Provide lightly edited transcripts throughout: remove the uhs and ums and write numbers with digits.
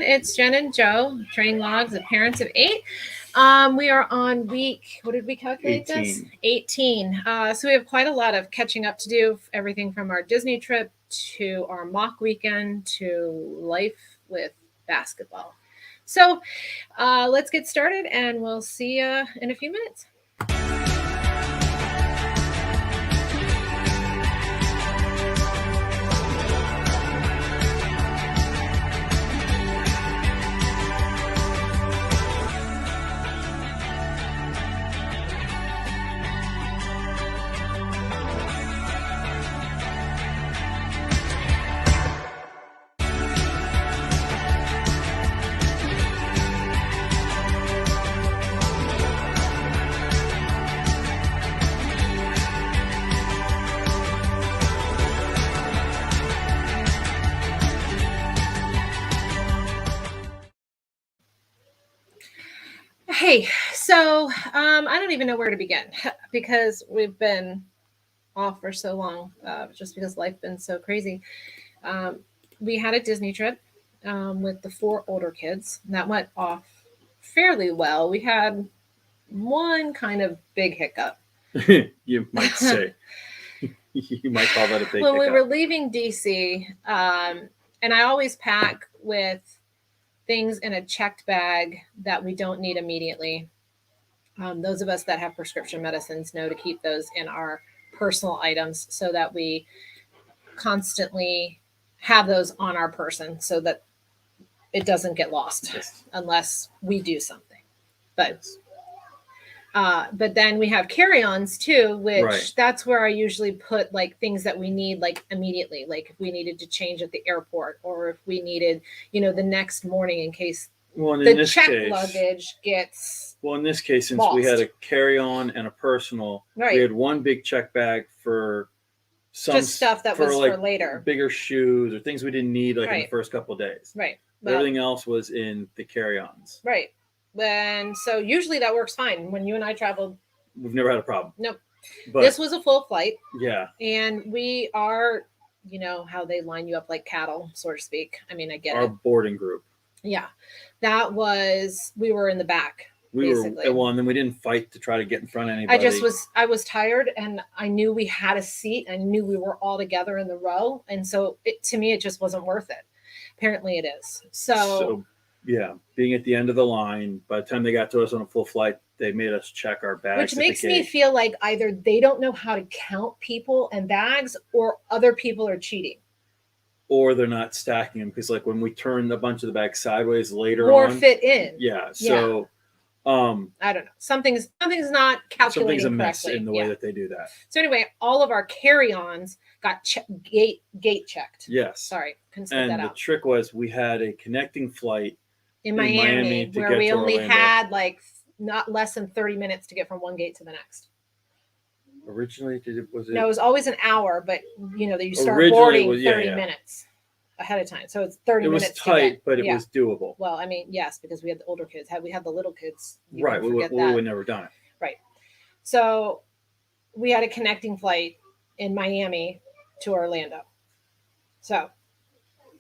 It's Jen and Joe, Train Logs, the parents of 8. We are on week, what did we calculate 18. this? 18. So we have quite a lot of catching up to do, everything from our Disney trip to our mock weekend to life with basketball. So let's get started and we'll see you in a few minutes. Hey, so I don't even know where to begin because we've been off for so long, just because life's been so crazy. We had a Disney trip with the 4 older kids. That went off fairly well. We had one kind of big hiccup. You might say. You might call that a big when hiccup. we were leaving DC, and I always pack with things in a checked bag that we don't need immediately. Those of us that have prescription medicines know to keep those in our personal items so that we constantly have those on our person so that it doesn't get lost unless we do something. But then we have carry-ons too, which that's where I usually put like things that we need like immediately, like if we needed to change at the airport or if we needed, the next morning in case the check luggage gets in this case, since lost. We had a carry-on and a personal, we had one big check bag for some just stuff that was for later, bigger shoes or things we didn't need in the first couple of days. Right. But everything else was in the carry-ons. Right. And so usually that works fine. When you and I traveled, we've never had a problem. Nope. But this was a full flight. Yeah. And we are, how they line you up like cattle, so to speak. I mean, I get our boarding group. Yeah. We were in the back. Basically. And then we didn't fight to try to get in front of anybody. I was tired and I knew we had a seat. I knew we were all together in the row. And so to me, it just wasn't worth it. Apparently it is. So yeah, being at the end of the line, by the time they got to us on a full flight, they made us check our bags. Which makes me feel like either they don't know how to count people and bags or other people are cheating. Or they're not stacking them because when we turned a bunch of the bags sideways later more fit in. Yeah. So I don't know. Something's not calculating something's a mess correctly. in the way that they do that. So anyway, all of our carry-ons got gate checked. Yes. Sorry, couldn't say that out. And the trick was we had a connecting flight in Miami where we only had not less than 30 minutes to get from one gate to the next. Originally, No, it was always an hour, but you start boarding 30 minutes ahead of time. So it's 30 minutes. It was tight, but it was doable. Well, I mean, yes, because we had the older kids. Had we had the little kids, right, we would never done it. Right. So we had a connecting flight in Miami to Orlando. So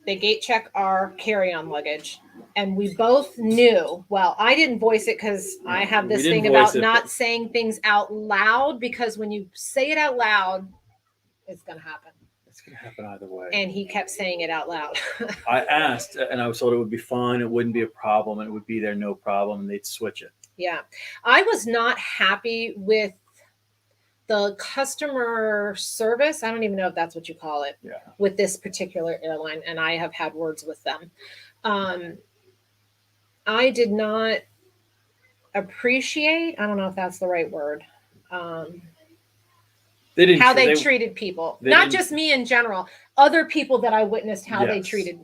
they gate check our carry-on luggage. And we both knew, well, I didn't voice it because I have this thing about not saying things out loud, because when you say it out loud, it's going to happen. It's going to happen either way. And he kept saying it out loud. I asked, and I was told it would be fine. It wouldn't be a problem. And it would be there, no problem. And they'd switch it. Yeah. I was not happy with the customer service. I don't even know if that's what you call it. Yeah. With this particular airline. And I have had words with them. I did not appreciate, I don't know if that's the right word, they treated people. Not just me in general, other people that I witnessed how they treated.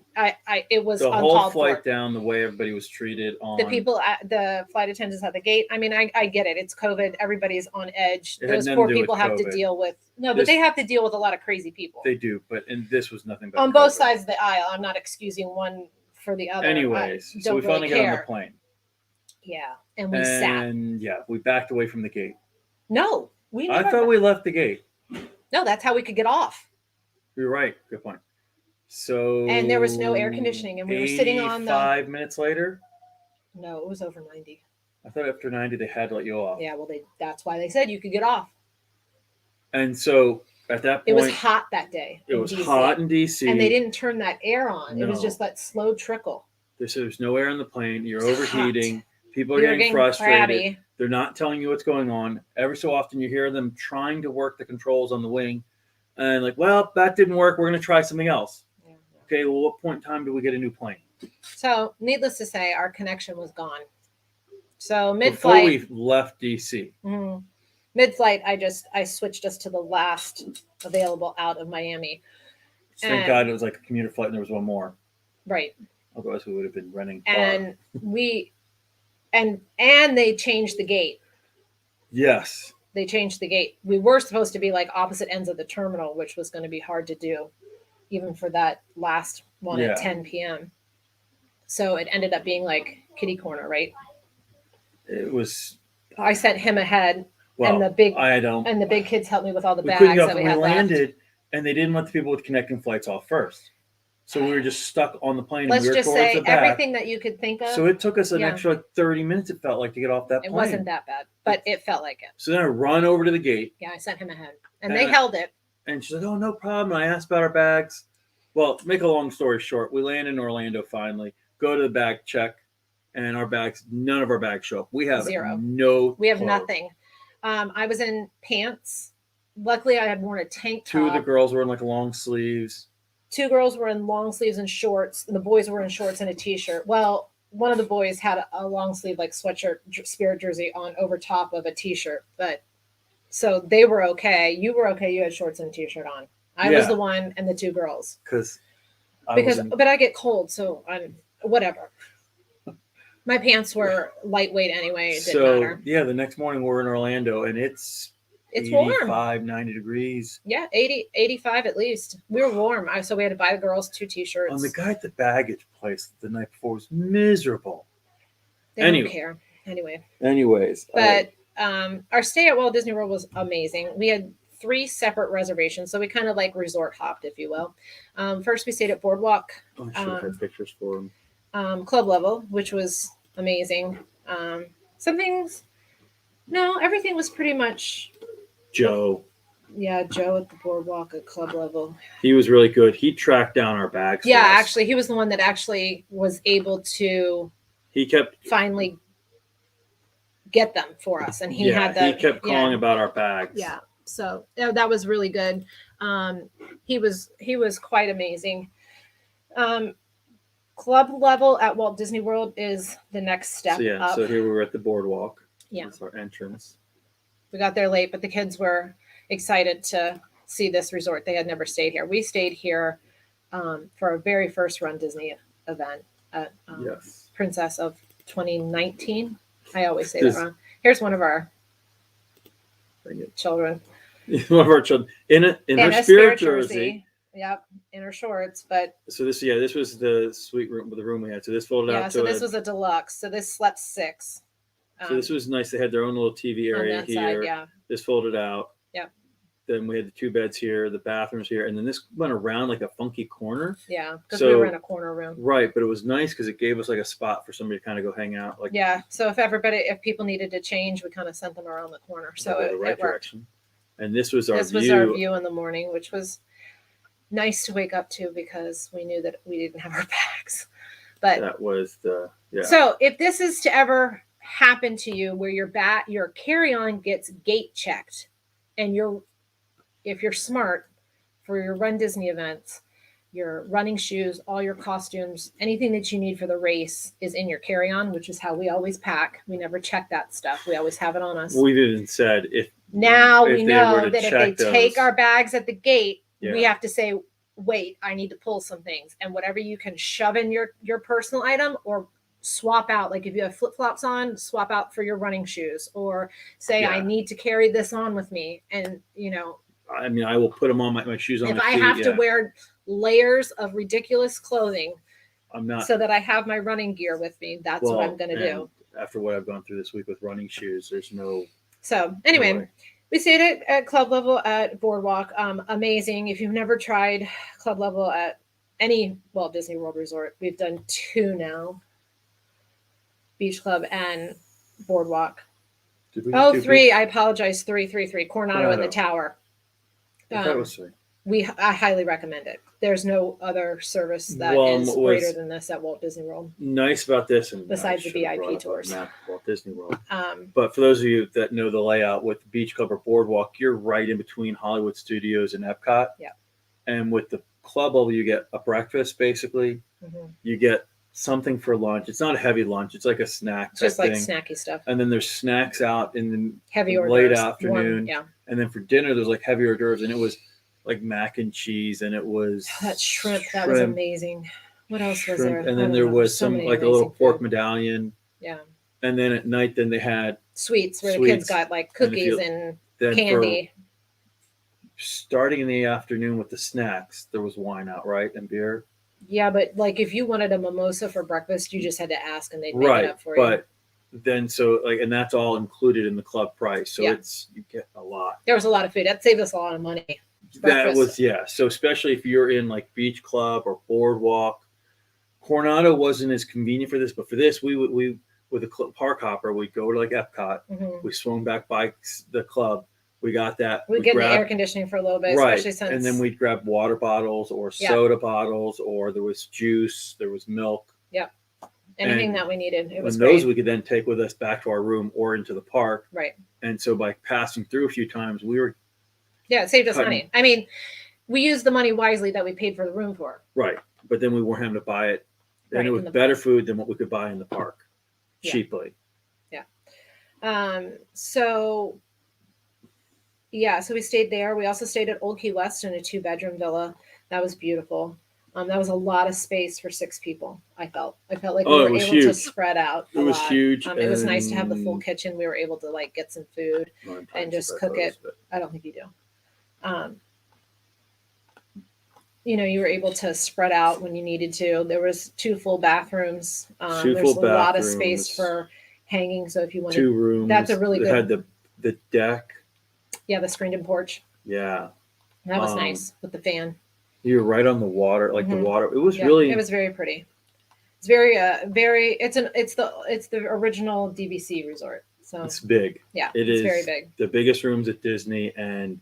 It was the uncalled whole flight for. Down, the way everybody was treated on the people, the flight attendants at the gate. I mean, I get it. It's COVID. Everybody's on edge. Those poor people have to deal with but they have to deal with a lot of crazy people. They do, and this was nothing but on both sides of the aisle. I'm not excusing one for the other. Anyways, so we finally got on the plane. Yeah, and we sat. And we backed away from the gate. No, we never. I thought we left the gate. No, that's how we could get off. You're right. Good point. So And there was no air conditioning, and we were sitting on the. 5 minutes later. No, it was over 90. I thought after 90 they had to let you off. Yeah, well, that's why they said you could get off. And so at that point, it was hot that day. It was hot in DC, and they didn't turn that air on. No. It was just that slow trickle. There's no air in the plane. You're overheating. Hot. People are getting frustrated. Crabby. They're not telling you what's going on. Every so often you hear them trying to work the controls on the wing, and like, well, that didn't work. We're going to try something else. Yeah. Okay, well, what point in time do we get a new plane? So, needless to say, our connection was gone. So mid-flight, before we left DC, mid-flight, I switched us to the last available out of Miami. Thank God it was like a commuter flight, and there was one more. Right. Otherwise, we would have been renting. And and they changed the gate. Yes. They changed the gate. We were supposed to be like opposite ends of the terminal, which was going to be hard to do, even for that last one at 10 p.m. So it ended up being like kitty corner, right? It was. I sent him ahead, well, and the big kids helped me with all the bags that we had landed, left. And they didn't let the people with connecting flights off first. So we were just stuck on the plane. Let's and we were just say everything that you could think of. So it took us an extra like 30 minutes, it felt like, to get off that plane. It wasn't that bad, but it felt like it. So then I run over to the gate. Yeah, I sent him ahead. And they held it. And she's like, oh, no problem. And I asked about our bags. Well, to make a long story short, we land in Orlando finally, go to the bag check, and our bags, none of our bags show up. We have zero. We have nothing. I was in pants. Luckily, I had worn a tank top. Two of the girls were in like long sleeves. Two girls were in long sleeves and shorts, and the boys were in shorts and a t-shirt. Well, one of the boys had a long sleeve like sweatshirt Spirit jersey on over top of a t-shirt, but so they were okay. You were okay. You had shorts and a t-shirt on. I was the one, and the two girls. But I get cold, so I'm whatever. My pants were lightweight anyway. It didn't matter. Yeah, the next morning we're in Orlando, and it's 85, warm. 90 degrees. Yeah, 80, 85 at least. We were warm. So we had to buy the girls 2 t-shirts. And the guy at the baggage place the night before was miserable. They don't care. Anyways. But our stay at Walt Disney World was amazing. We had 3 separate reservations, so we kind of like resort hopped, if you will. First, we stayed at Boardwalk. I should have had pictures for them. Club level, which was amazing. Everything was pretty much Joe. Yeah, Joe at the Boardwalk at club level. He was really good. He tracked down our bags. Yeah, actually, he was the one that actually was able to. He kept finally get them for us, and he kept calling about our bags. Yeah, so that was really good. He was quite amazing. Club level at Walt Disney World is the next step up. So here we were at the Boardwalk. Yeah, that's our entrance. We got there late, but the kids were excited to see this resort. They had never stayed here. We stayed here for our very first Run Disney event at Princess of 2019. I always say that wrong. Here's one of our children. One of our children in her Spirit jersey. Yep, in her shorts. But so this was the suite room with the room we had. So this folded out. So this was a deluxe. So this slept 6. So this was nice. They had their own little TV area here. Side, This folded out. Yeah. Then we had the 2 beds here, the bathrooms here, and then this went around like a funky corner. Yeah, because we were in a corner room. Right, but it was nice because it gave us like a spot for somebody to kind of go hang out. So if people needed to change, we kind of sent them around the corner. So it worked. Direction. And this was our view in the morning, which was nice to wake up to because we knew that we didn't have our bags. But that was So if this is to ever happen to you where your carry-on gets gate checked, and if you're smart for your Run Disney events, your running shoes, all your costumes, anything that you need for the race is in your carry-on, which is how we always pack. We never check that stuff. We always have it on us. We've even said if we know that if they take our bags at the gate, we have to say, wait, I need to pull some things. And whatever you can shove in your personal item or swap out, like if you have flip-flops on, swap out for your running shoes, or say I need to carry this on with me. And I will put them on my shoes on if my I feet, have to wear layers of ridiculous clothing I'm not so that I have my running gear with me, that's what I'm going to do. After what I've gone through this week with running shoes, there's no so anyway, we stayed at club level at Boardwalk. Amazing. If you've never tried club level at any Walt Disney World resort. We've done 2 now, Beach Club and Boardwalk. Did we Oh, do 3. Beach? I apologize. 3. Coronado and the Tower. I thought it was 3. I highly recommend it. There's no other service that is Well, greater than this at Walt Disney World. Nice about this, and Besides I the should have VIP brought up a tours. map of Walt Disney World. Um, But for those of you that know the layout with the Beach Club or Boardwalk, you're right in between Hollywood Studios and Epcot. Yeah. And with the club level, you get a breakfast basically. mhm. You get something for lunch. It's not a heavy lunch. It's like a snack type Just like thing. snacky stuff. And then there's snacks out in the Heavy hors late d'oeuvres. afternoon. Warm, yeah. And then for dinner, there's like heavy hors d'oeuvres, and it was like mac and cheese, and it was That shrimp. That was amazing. What else was there? And then there was some like a little pork medallion. Yeah. And then at night, then they had sweets where the kids got like cookies and candy. Starting in the afternoon with the snacks, there was wine out, right? And beer. Yeah, but like if you wanted a mimosa for breakfast, you just had to ask and they'd make it up for you. But then and that's all included in the club price. So you get a lot. There was a lot of food. That saved us a lot of money. That was, so especially if you're in like Beach Club or Boardwalk. Coronado wasn't as convenient for this, but for this, we with a park hopper, we'd go to like Epcot. Mm-hmm. We swung back by the club. We got that. We'd get the air conditioning for a little bit, especially since. And then we'd grab water bottles or soda bottles, or there was juice, there was milk. Yep. Anything that we needed. It was great. Those we could then take with us back to our room or into the park. Right. And so by passing through a few times, we were. Yeah, it saved us money. I mean, we used the money wisely that we paid for the room for. Right. But then we weren't having to buy it. And it was better food than what we could buy in the park cheaply. Yeah. So we stayed there. We also stayed at Old Key West in a 2-bedroom villa. That was beautiful. That was a lot of space for 6 people. I felt like we were able to spread out. It was huge. It was nice to have the full kitchen. We were able to like get some food and just cook it. I don't think you do. You were able to spread out when you needed to. There was 2 full bathrooms. There's a lot of space for hanging. So if you wanted 2 rooms, that's a really good. It had the deck. Yeah, the screened-in porch. Yeah, that was nice with the fan. You're right on the water, like the water. It was really. It was very pretty. It's very It's the original DVC resort. So it's big. Yeah, it's very big. The biggest rooms at Disney, and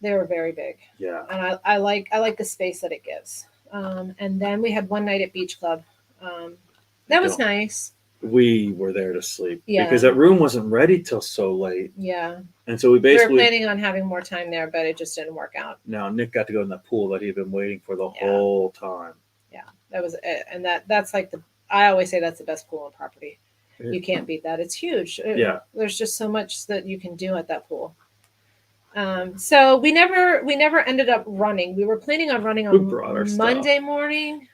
they were very big. Yeah, and I like the space that it gives. And then we had one night at Beach Club. That was nice. We were there to sleep because that room wasn't ready till so late. Yeah. And so we were planning on having more time there, but it just didn't work out. Now Nick got to go in that pool that he'd been waiting for the whole time. Yeah, that was it. And that's like I always say that's the best pool on property. You can't beat that. It's huge. There's just so much that you can do at that pool. So we never ended up running. We were planning on running on Monday morning.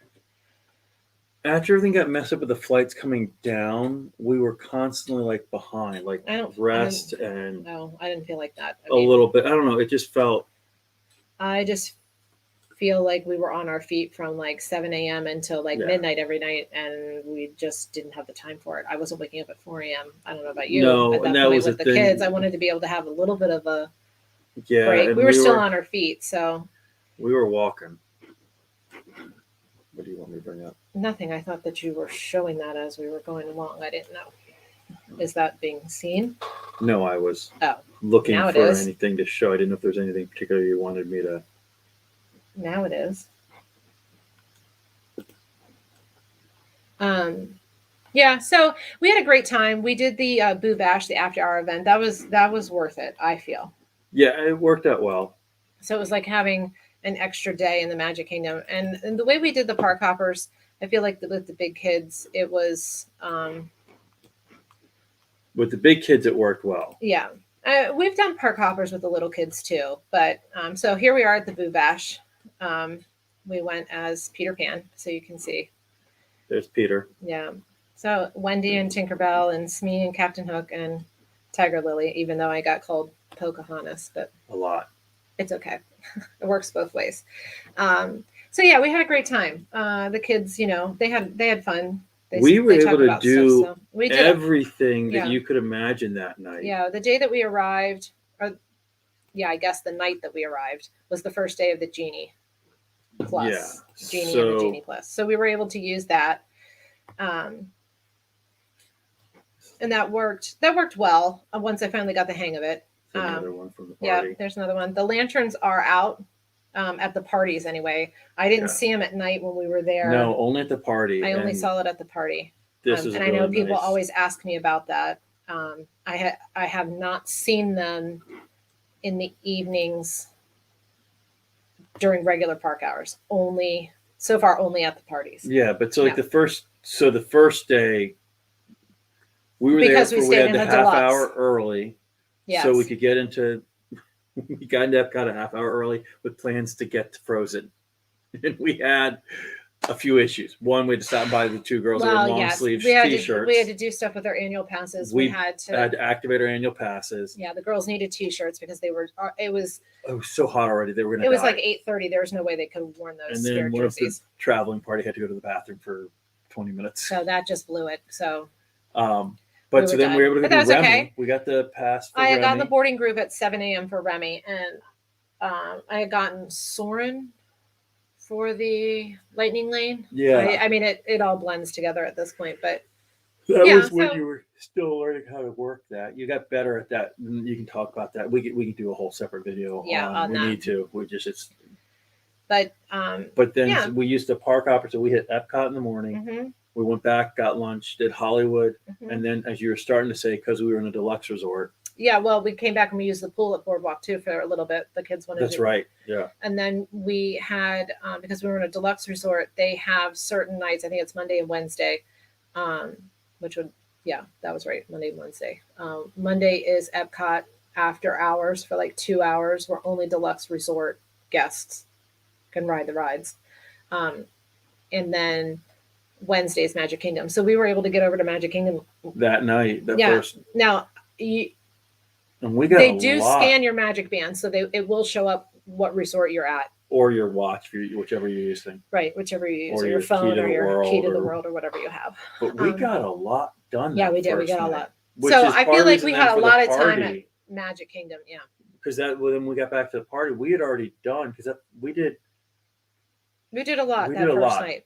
After everything got messed up with the flights coming down, we were constantly like behind, like rest and. No, I didn't feel like that. A little bit. I don't know. It just felt. I just feel like we were on our feet from like 7 a.m. until like midnight every night, and we just didn't have the time for it. I wasn't waking up at 4 a.m. I don't know about you. No, at that and that point was with the kids. I wanted to be able to have a little bit of a break. We were still on our feet, so. We were walking. What do you want me to bring up? Nothing. I thought that you were showing that as we were going along. I didn't know. Is that being seen? No, I was looking for anything to show. I didn't know if there's anything particular you wanted me to. Now it is. So we had a great time. We did the Boo Bash, the after hour event. That was worth it, I feel. Yeah, it worked out well. So it was like having an extra day in the Magic Kingdom. And the way we did the park hoppers, I feel like with the big kids, it was... with the big kids, it worked well. Yeah. We've done park hoppers with the little kids too. But so here we are at the Boo Bash. We went as Peter Pan, so you can see. There's Peter. Yeah. So Wendy and Tinkerbell and Smee and Captain Hook and Tiger Lily, even though I got called Pocahontas, but... A lot. It's okay. It works both ways. So yeah, we had a great time. The kids, they had fun. We were able to do everything that you could imagine that night. Yeah, the day that we arrived, I guess the night that we arrived was the first day of the Genie. plus Yeah. Genie and So- the Genie Plus. So we were able to use that. And that worked well once I finally got the hang of it. Another one from the Yeah, party. there's another one. The lanterns are out at the parties anyway. I didn't Yeah. see them at night when we were there. No, only at the party. I only and saw it at the party. This is and really I know people nice. always ask me about that. I have not seen them in the evenings during regular park hours. Only so far, only at the parties. Yeah, but so like Yeah. the first day we were Because there we for we stayed had in the a half deluxe. hour early. Yes. So we could get into we got into Epcot a half hour early with plans to get to Frozen. And we had a few issues. One, we had to stop by the two girls that were in long sleeves t-shirts. We had to do stuff with our annual passes. We had to activate our annual passes. Yeah, the girls needed t-shirts because they were. It was so hot already. They were going to. It was like 8:30. There was no way they could have worn those. And then one of the traveling party had to go to the bathroom for 20 minutes. So that just blew it. So. But so then we were able to but do that's Remy. Okay. We got the pass for I had Remy. gotten the boarding group at 7 a.m. for Remy, and I had gotten Soren for the Lightning Lane. Yeah. I mean, it all blends together at this point, but that was when you were still learning how to work that. You got better at that. You can talk about that. We can do a whole separate video. On we that. need to. We just it's. But then we used the park hopper. So we hit Epcot in the morning. Mm-hmm. We went back, got lunch, did Hollywood, Mm-hmm. and then as you were starting to say, because we were in a deluxe resort. Yeah, well, we came back and we used the pool at Boardwalk too for a little bit. The kids wanted. That's right. Yeah. And then we had because we were in a deluxe resort, they have certain nights. I think it's Monday and Wednesday, which would that was right, Monday and Wednesday. Monday is Epcot after hours for like 2 hours, where only deluxe resort guests can ride the rides, and then Wednesday is Magic Kingdom. So we were able to get over to Magic Kingdom that night. First. Now and we got they do scan your Magic Band, so it will show up what resort you're at. Or your watch, whichever you're using. Right, whichever you use, or your phone or your key to the or, world or whatever you have. But we got a lot done. Yeah, we did. We got night, a lot. So I feel like we had a lot of party. time at Magic Kingdom. Yeah. Because when we got back to the party, we had already done we did a lot that first night.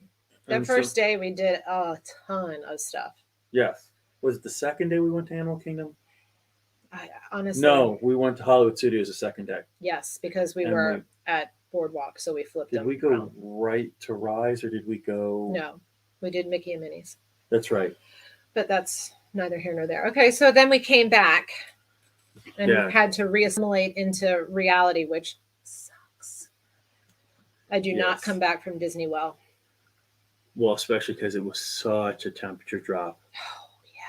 That first day, we did a ton of stuff. Yes. Was it the second day we went to Animal Kingdom? Honestly, no. We went to Hollywood Studios the second day. Yes, because we were at Boardwalk, so we flipped. Did we go right to Rise, or did we go? No, we did Mickey and Minnie's. That's right. But that's neither here nor there. Okay, so then we came back and had to reassimilate into reality, which sucks. I do not come back from Disney well. Well, especially because it was such a temperature drop. Oh, yeah.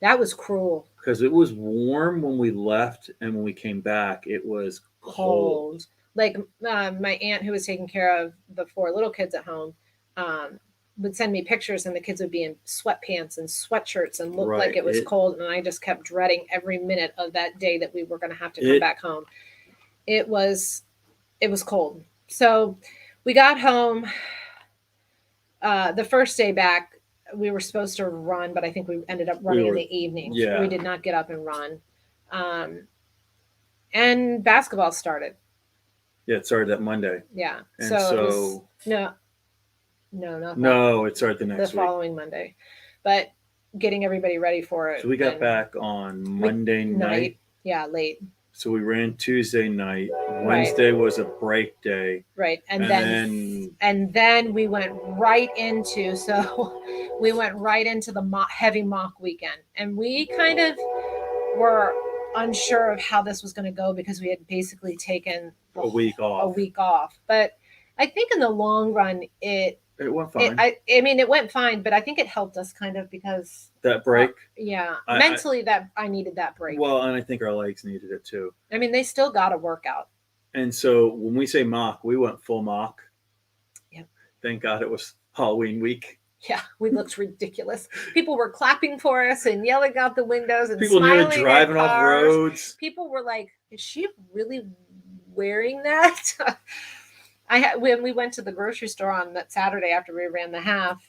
That was cruel. Because it was warm when we left, and when we came back, it was cold. Like my aunt, who was taking care of the 4 little kids at home, would send me pictures, and the kids would be in sweatpants and sweatshirts and look like it was cold. And I just kept dreading every minute of that day that we were going to have to come back home. It was cold. So we got home. The first day back, we were supposed to run, but I think we ended up running in the evening. Yeah. We did not get up and run. And basketball started. Yeah, it started that Monday. Yeah. And so not no, it started the following Monday. But getting everybody ready for it. So we got back on Monday night. Yeah, late. So we ran Tuesday night. Wednesday was a break day. Right. And then we went right into the heavy mock weekend. And we kind of were unsure of how this was going to go because we had basically taken a week off. But I think in the long run, it went fine. I mean, it went fine, but I think it helped us kind of because that break. Mentally, I needed that break. Well, and I think our legs needed it too. I mean, they still got a workout. And so when we say mock, we went full mock. Yep. Thank God it was Halloween week. Yeah, we looked ridiculous. People were clapping for us and yelling out the windows and people smiling nearly driving at off cars. roads. People were like, "Is she really wearing that?" When we went to the grocery store on that Saturday after we ran the half,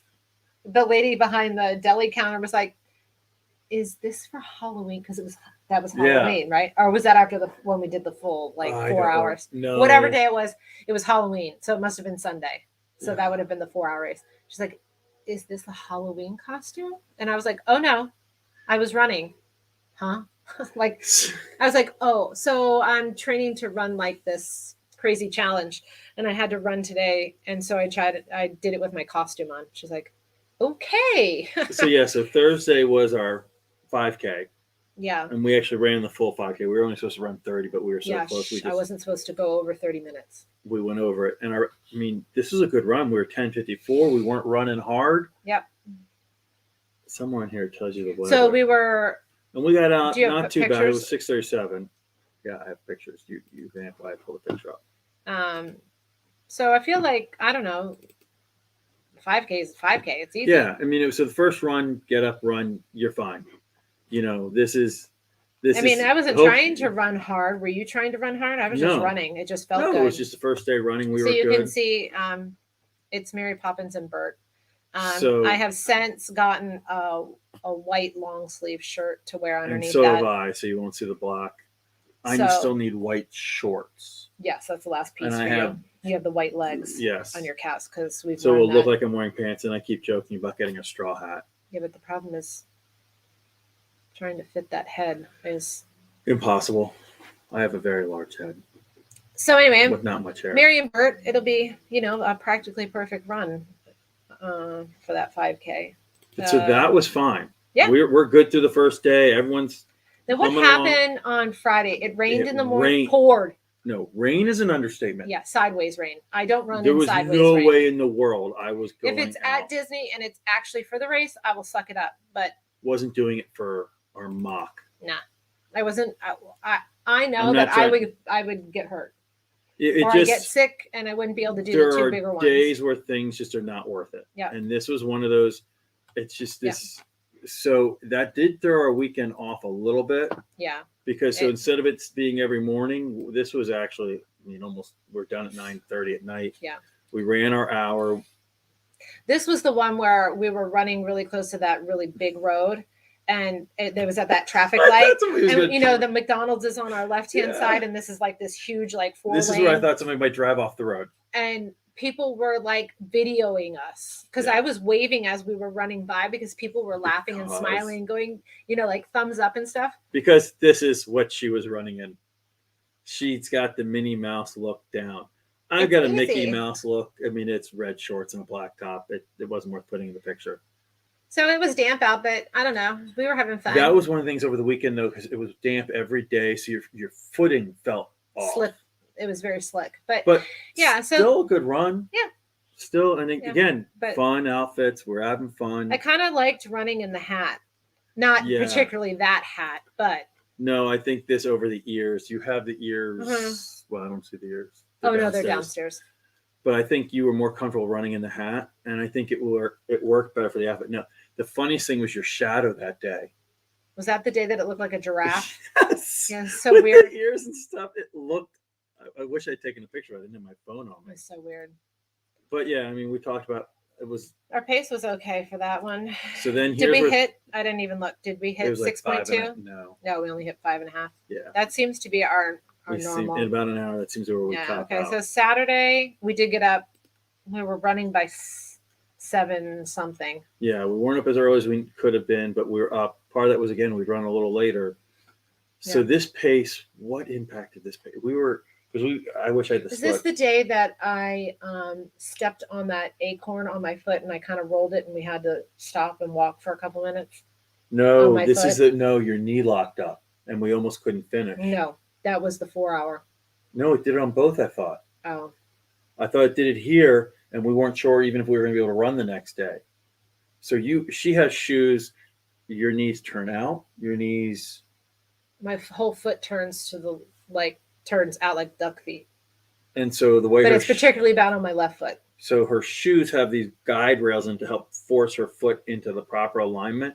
the lady behind the deli counter was like, "Is this for Halloween?" Because That was Yeah. Halloween, right? Or was that after when we did the full like I 4 don't hours? know. Whatever day it was Halloween. So it must have been Sunday. So Yeah. that would have been the 4 hour race. She's like, "Is this a Halloween costume?" And I was like, "Oh no, I was running." Huh? Like, I was like, "Oh, so I'm training to run like this crazy challenge, and I had to run today, and so I did it with my costume on." She's like, "Okay." So Thursday was our 5K. Yeah. And we actually ran the full 5K. We were only supposed to run 30, but we were so close. I wasn't supposed to go over 30 minutes. We went over it. And this was a good run. We were 10:54. We weren't running hard. Yep. Somewhere in here it tells you the weather. So we were. And we got out not too pictures? bad. It was 6:37. Yeah, I have pictures. You can have I pull the picture up. So I feel like, I don't know, 5K is 5K. It's easy. Yeah, so the first run, get up, run, you're fine. This is. I wasn't trying to run hard. Were you trying to run hard? I was just running. It just felt good. It was just the first day running. We were good. So you can see, it's Mary Poppins and Bert. I have since gotten a white long sleeve shirt to wear underneath and so that. have I, so you won't see the black. I still need white shorts. Yes, that's the last piece for you. You have the white legs on your cast because we've. So it'll look like I'm wearing pants, and I keep joking about getting a straw hat. Yeah, but the problem is trying to fit that head is impossible. I have a very large head. So anyway, with not much hair. Mary and Bert, it'll be a practically perfect run for that 5K. So that was fine. Yeah, we're good through the first day. Everyone's. Then what happened on Friday? It rained in the morning. Poured. No, rain is an understatement. Yeah, sideways rain. I don't run in sideways rain. There was no way in the world I was going. If it's at Disney and it's actually for the race, I will suck it up. But wasn't doing it for our mock. Nah, I wasn't. I know that I would get hurt. I'd get sick and I wouldn't be able to do the two bigger ones. There are days where things just are not worth it. Yeah. And this was one of those. It's just this. Yeah. So that did throw our weekend off a little bit. Yeah. Because instead of it being every morning, this was actually, almost we're done at 9:30 at night. Yeah. We ran our hour. This was the one where we were running really close to that really big road. And there was at that traffic light. And, the McDonald's is on our left-hand side. And this is like this huge, like 4-lane. This is where I thought somebody might drive off the road. And people were like videoing us because I was waving as we were running by because people were laughing and smiling, going, like thumbs up and stuff. Because this is what she was running in. She's got the Minnie Mouse look down. I've got a Mickey Mouse look. It's red shorts and a black top. It wasn't worth putting in the picture. So it was damp out, but I don't know. We were having fun. That was one of the things over the weekend, though, because it was damp every day. So your footing felt off. Slip. It was very slick. But yeah, so still a good run. Yeah. Still, and again, fun outfits. We're having fun. I kind of liked running in the hat. Not particularly that hat, but. No, I think this over the ears. You have the ears. Mm-hmm. Well, I don't see the ears. No, they're downstairs. But I think you were more comfortable running in the hat, and I think it worked better for the outfit. No, the funniest thing was your shadow that day. Was that the day that it looked like a giraffe? Yes. Yeah, so with weird. The ears and stuff. It looked. I wish I'd taken a picture of it. I didn't have my phone on me. It was so weird. But yeah, we talked about it was. Our pace was okay for that one. So then did we hit? I didn't even look. Did we hit 6.2? No, we only hit 5.5. Yeah, that seems to be our normal. In about an hour, that seems where we top out. So Saturday we did get up. We were running by 7 something. Yeah, we weren't up as early as we could have been, but we were up. Part of that was we'd run a little later. So this pace, what impacted this pace? I wish I had Is this the day that I stepped on that acorn on my foot and I kind of rolled it and we had to stop and walk for a couple minutes? No, this is your knee locked up and we almost couldn't finish. No, that was the 4 hour. No, it did it on both, I thought. Oh. I thought it did it here and we weren't sure even if we were going to be able to run the next day. So she has shoes, your knees turn out, my whole foot turns to turns out like duck feet. And so the way, but it's particularly bad on my left foot. So her shoes have these guide rails in to help force her foot into the proper alignment.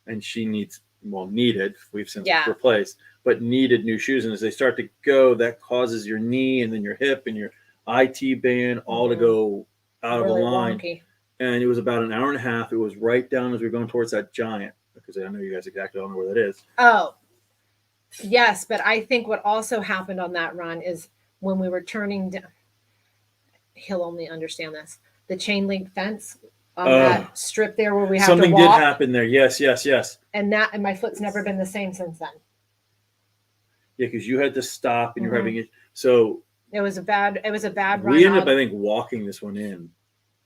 And she needed, we've since replaced, but needed new shoes. And as they start to go, that causes your knee and then your hip and your IT band all to go out really of the line. Wonky. And it was about an hour and a half. It was right down as we were going towards that giant, because I know you guys exactly don't know where that is. Oh. Yes, but I think what also happened on that run is when we were turning down, he'll only understand this, the chain link fence on that strip there where we have something to walk. did happen there. Yes. And my foot's never been the same since then. Yeah, because you had to stop and you're having it. So it was a bad run. We ended up, I think, walking this one in.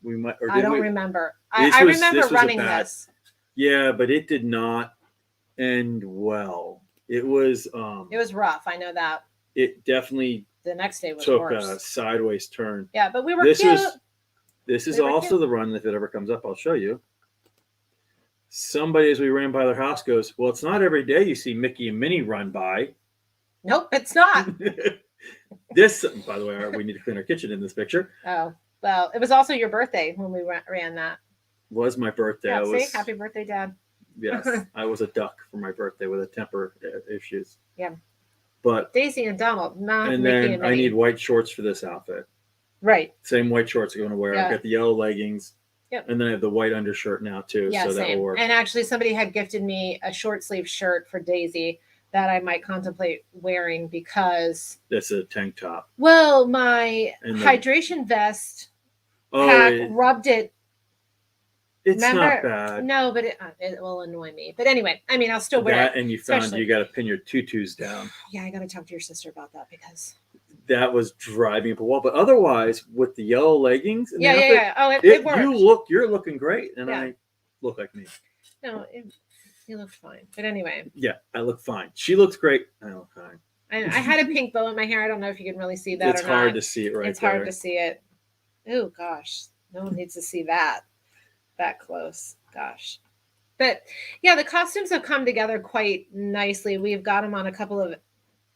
We might, or I don't remember. I remember running this. Yeah, but it did not end well. It was rough. I know that. It definitely the next day was took worse. A sideways turn. Yeah, but we were cute. This is also the run. If it ever comes up, I'll show you. Somebody, as we ran by their house, goes, "Well, it's not every day you see Mickey and Minnie run by." Nope, it's not. This, by the way, we need to clean our kitchen in this picture. Oh, well, it was also your birthday when we ran that. Was my birthday. Yeah, see? Happy birthday, Dad. Yes, I was a duck for my birthday with a temper issues. Yeah. But Daisy and Donald, not and Mickey then and Minnie. I need white shorts for this outfit. Right. Same white shorts I'm going to wear. Yeah. I've got the yellow leggings. Yep. And then I have the white undershirt now too. Yeah, so same. that will work. And actually somebody had gifted me a short sleeve shirt for Daisy that I might contemplate wearing because that's a tank top. Well, my hydration vest rubbed it. It's not bad. No, but it will annoy me. But anyway, I mean, I'll still wear it. And you found you got to pin your tutus down. Yeah, I got to talk to your sister about that because that was driving up a wall. But otherwise, with the yellow leggings, and yeah. Oh, it worked. You're looking great, and I look like me. No, you looked fine. But anyway. Yeah, I look fine. She looks great. I look fine. I had a pink bow in my hair. I don't know if you can really see that. It's hard to see it right. It's hard to see it. Oh gosh, no one needs to see that close. Gosh. But yeah, the costumes have come together quite nicely. We've got them on a couple of.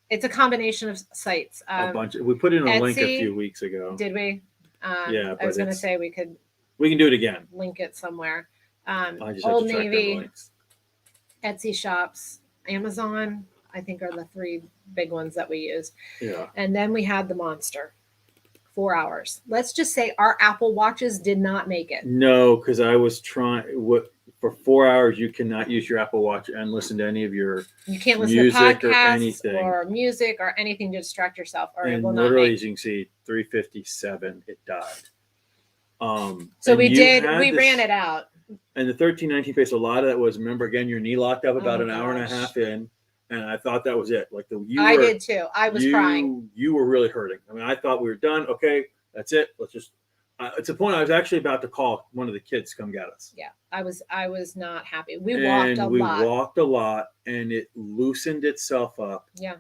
It's a combination of sites. A bunch. We put in a Etsy, link a few weeks ago. Did we? Yeah. I was going to say we can do it again. Link it somewhere. I just Old Navy, Etsy shops, Amazon. I think are the three big ones that we use. Yeah. And then we had the Monster. 4 hours. Let's just say our Apple Watches did not make it. No, because I was trying. For 4 hours, you cannot use your Apple Watch and listen to any of your. You can't listen to podcasts or music or anything to distract yourself, or it will not literally, make. as you can see, 3:57, it died. So we ran it out. And the 1319 pace, a lot of that was, remember again, your knee locked up about an hour and a half in. And I thought that was it. I did too. I was crying. You were really hurting. I mean, I thought we were done. Okay, that's it. Let's just. It's a point I was actually about to call one of the kids to come get us. Yeah, I was not happy. We walked a lot, and it loosened itself up. Yeah.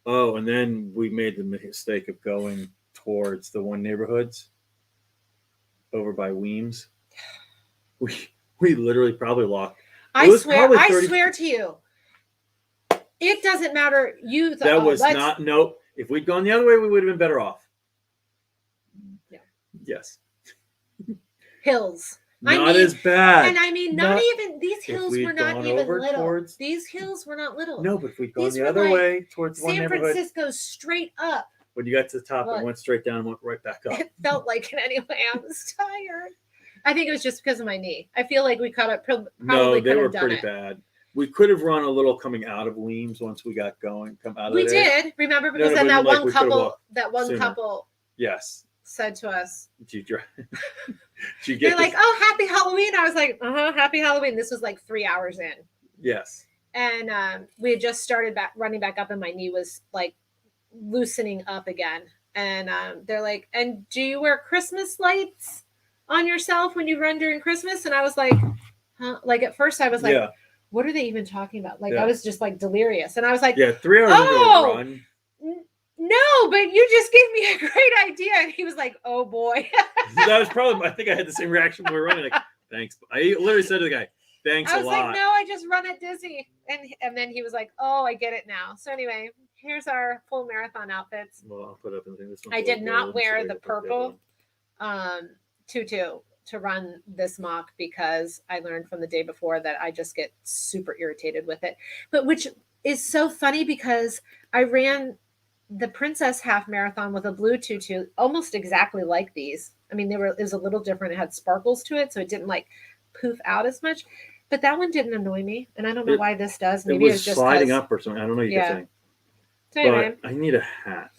Oh, and then we made the mistake of going towards the one neighborhoods over by Weems. We literally probably locked. I swear to you. It doesn't matter. Nope. If we'd gone the other way, we would have been better off. Yeah. Yes. Hills. Not as bad. And I mean, not even these hills were not even little. These hills were not little. No, but if we'd gone the other way towards one neighborhood. San Francisco straight up. When you got to the top, it went straight down and went right back up. It felt like it anyway. I was tired. I think it was just because of my knee. I feel like we caught up. No, they were pretty bad. We could have run a little coming out of Weems once we got going. We did, remember, because then that one couple. Yes. Said to us. They're like, "Oh, happy Halloween!" I was like, happy Halloween." This was like 3 hours in. Yes. And we had just started running back up, and my knee was like loosening up again. And they're like, "And do you wear Christmas lights on yourself when you run during Christmas?" And I was like, "Huh?" Like at first, I was like. Yeah. What are they even talking about? Like, I was just like delirious. And I was like, 3 hours into a run. No, but you just gave me a great idea. And he was like, oh boy. That was probably, I think I had the same reaction when we were running. Like, thanks. I literally said to the guy, thanks a lot. I was like, no, I just run at Disney. And then he was like, oh, I get it now. So anyway, here's our full marathon outfits. Well, I'll put up in this one. I did not wear the purple tutu to run this mock because I learned from the day before that I just get super irritated with it. But which is so funny because I ran the Princess half marathon with a blue tutu almost exactly like these. I mean, it was a little different. It had sparkles to it, so it didn't like poof out as much. But that one didn't annoy me, and I don't know why this does. Maybe it was just sliding up or something. I don't know. You could say. So anyway, but I need a hat.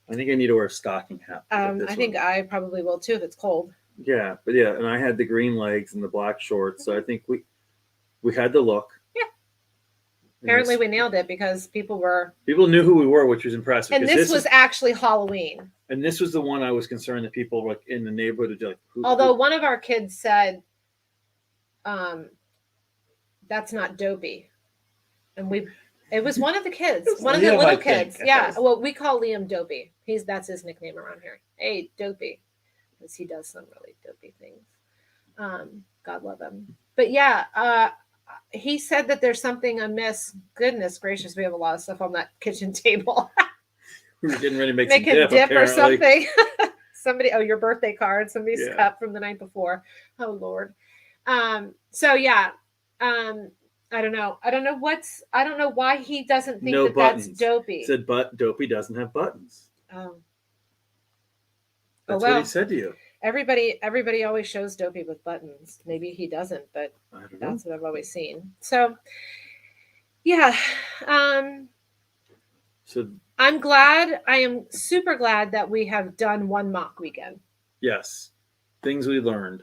I think I need to wear a stocking hat. I think I probably will too if it's cold. Yeah, but yeah, and I had the green legs and the black shorts, so I think we had the look. Yeah. Apparently, we nailed it because people knew who we were, which was impressive. And this was actually Halloween. And this was the one I was concerned that people like in the neighborhood would like. Although one of our kids said, "That's not Dopey," and it was one of the kids, one of the little kids. Yeah, well, we call Liam Dopey. That's his nickname around here. Hey, Dopey, because he does some really dopey things. God love him. But yeah, he said that there's something amiss. Goodness gracious, we have a lot of stuff on that kitchen table. We were getting ready to make a dip or something. Your birthday card, somebody's cup from the night before. Oh Lord. So yeah. I don't know. I don't know why he doesn't think that's Dopey. He said, but Dopey doesn't have buttons. Oh. That's what he said to you. Everybody always shows Dopey with buttons. Maybe he doesn't, but that's what I've always seen. So yeah. So I'm glad. I am super glad that we have done one mock weekend. Yes. Things we learned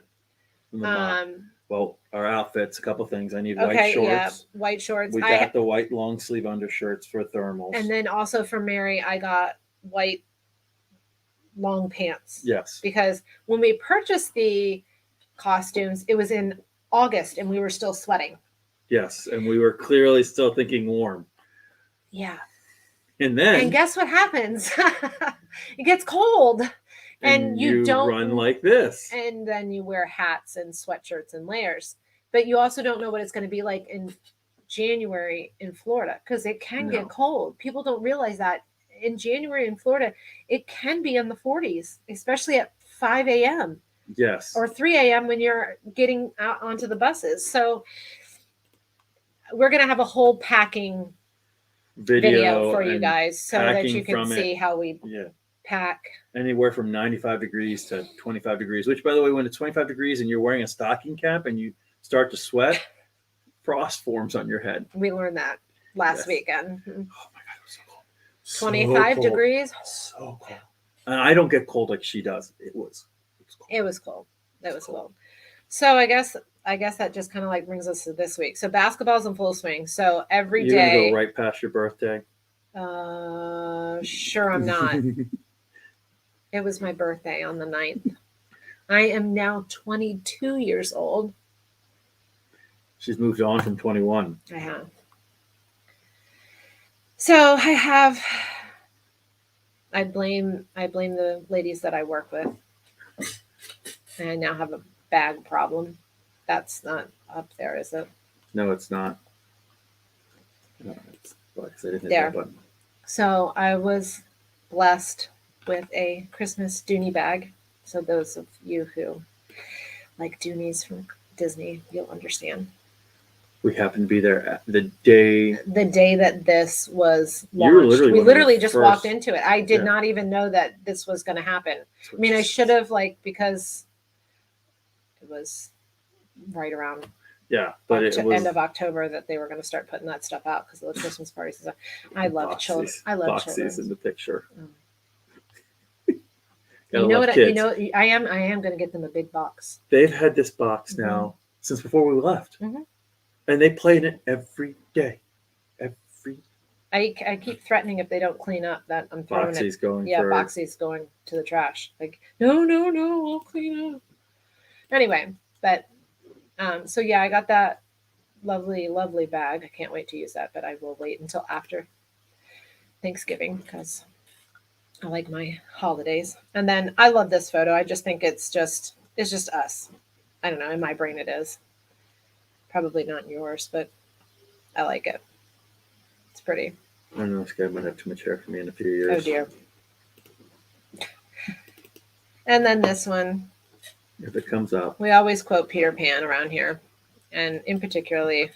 from the mock. Well, our outfits, a couple things. I need white shorts. Yeah, white shorts. We got the white long sleeve undershirts for thermals. And then also for Mary, I got white long pants. Yes. Because when we purchased the costumes, it was in August and we were still sweating. Yes, and we were clearly still thinking warm. Yeah. And guess what happens? It gets cold. And you don't run like this. And then you wear hats and sweatshirts and layers. But you also don't know what it's going to be like in January in Florida because it can get cold. People don't realize that in January in Florida, it can be in the 40s, especially at 5 a.m. Yes. Or 3 a.m. when you're getting out onto the buses. So we're going to have a whole packing video for you guys so that you can see how we pack. Anywhere from 95 degrees to 25 degrees, which, by the way, when it's 25 degrees and you're wearing a stocking cap and you start to sweat, frost forms on your head. We learned that last weekend. Oh my God, it was so cold. 25 degrees. So cold. And I don't get cold like she does. It was cold. It was cold. It was cold. So I guess that just kind of like brings us to this week. So basketball's in full swing. So every day. You're gonna go right past your birthday? Sure I'm not. It was my birthday on the 9th. I am now 22 years old. She's moved on from 21. I have. So I blame the ladies that I work with. And I now have a bag problem. That's not up there, is it? No, it's not. No, it's there. So I was blessed with a Christmas Dooney bag. So those of you who like Doonies from Disney, you'll understand. We happened to be there the day that this was launched. We literally just walked into it. I did not even know that this was going to happen. I mean, I should have, because it was right around but it was end of October that they were going to start putting that stuff out because of the Christmas parties and stuff. I love children. I love children. Boxies in the picture. You know what? I am going to get them a big box. They've had this box now since before we left, and they play in it every day. I keep threatening if they don't clean up that I'm throwing Boxy's going. Boxy's going to the trash. No, I'll clean up. Anyway, but so I got that lovely bag. I can't wait to use that, but I will wait until after Thanksgiving because I like my holidays. And then I love this photo. I just think it's just us. I don't know. In my brain, it is. Probably not in yours, but I like it. It's pretty. I don't know. This guy might have too much hair for me in a few years. Oh dear. And then this one. If it comes up. We always quote Peter Pan around here. And in particularly.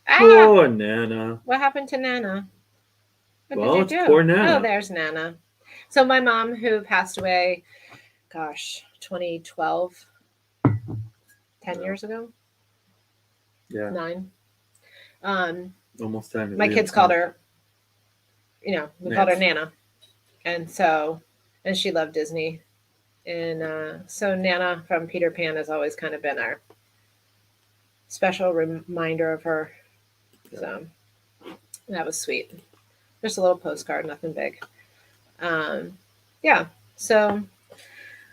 Oh, Nana. What happened to Nana? What did you do? Poor Nana. Oh, there's Nana. So my mom, who passed away, 2012, 10 years ago? Yeah. 9. Almost time. My kids called her we called her Nana. And she loved Disney. And so Nana from Peter Pan has always kind of been our special reminder of her. So that was sweet. Just a little postcard, nothing big. Yeah. So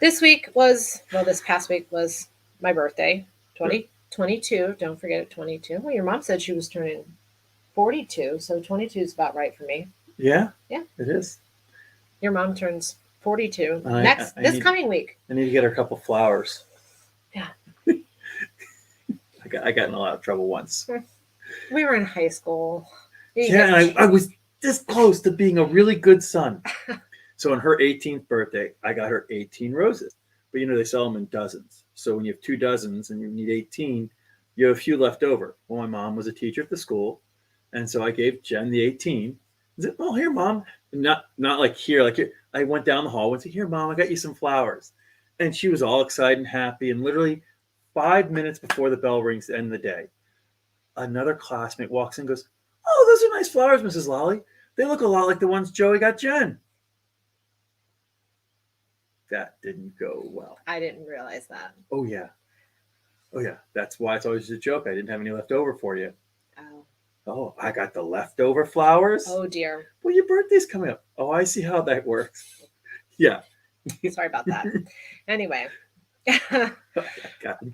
this past week was my birthday, 22. Don't forget it, 22. Well, your mom said she was turning 42, so 22 is about right for me. Yeah. Yeah. It is. Your mom turns 42 this coming week. I need to get her a couple flowers. Yeah. I got in a lot of trouble once. We were in high school. Yeah, and I was this close to being a really good son. So on her 18th birthday, I got her 18 roses. But they sell them in dozens. So when you have 2 dozens and you need 18, you have a few left over. Well, my mom was a teacher at the school. And so I gave Jen the 18. I said, "Oh, here, Mom." Not like here, like here. I went down the hall and said, "Here, Mom, I got you some flowers." And she was all excited and happy. And literally 5 minutes before the bell rings to end the day, another classmate walks in and goes, "Oh, those are nice flowers, Mrs. Lolly. They look a lot like the ones Joey got Jen." That didn't go well. I didn't realize that. Oh, yeah. That's why it's always a joke. I didn't have any left over for you. Oh, I got the leftover flowers? Oh, dear. Well, your birthday's coming up. Oh, I see how that works. Yeah. Sorry about that. Anyway. I got in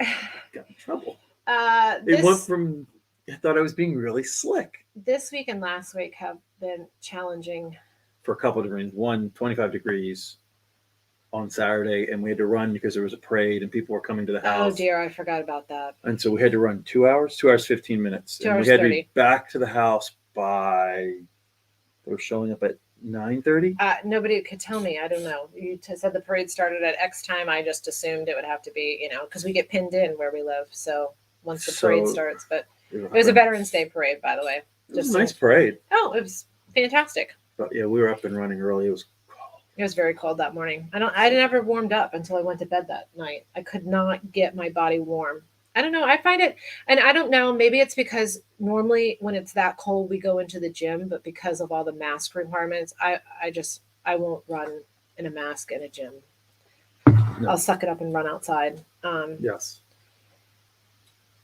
trouble. It went from, I thought I was being really slick. This week and last week have been challenging. For a couple of different reasons. One, 25 degrees on Saturday, and we had to run because there was a parade and people were coming to the house. Oh, dear. I forgot about that. And so we had to run 2 hours, 15 minutes. 2 and hours we had 30. to be back to the house by, they were showing up at 9:30. Nobody could tell me. I don't know. You said the parade started at X time. I just assumed it would have to be, because we get pinned in where we live. So once the parade starts, but it was a Veterans Day parade, by the way. It was a nice parade. Oh, it was fantastic. But yeah, we were up and running early. It was very cold that morning. I never warmed up until I went to bed that night. I could not get my body warm. I don't know. I find it, and I don't know, maybe it's because normally when it's that cold, we go into the gym, but because of all the mask requirements, I won't run in a mask in a gym. No. I'll suck it up and run outside. Yes.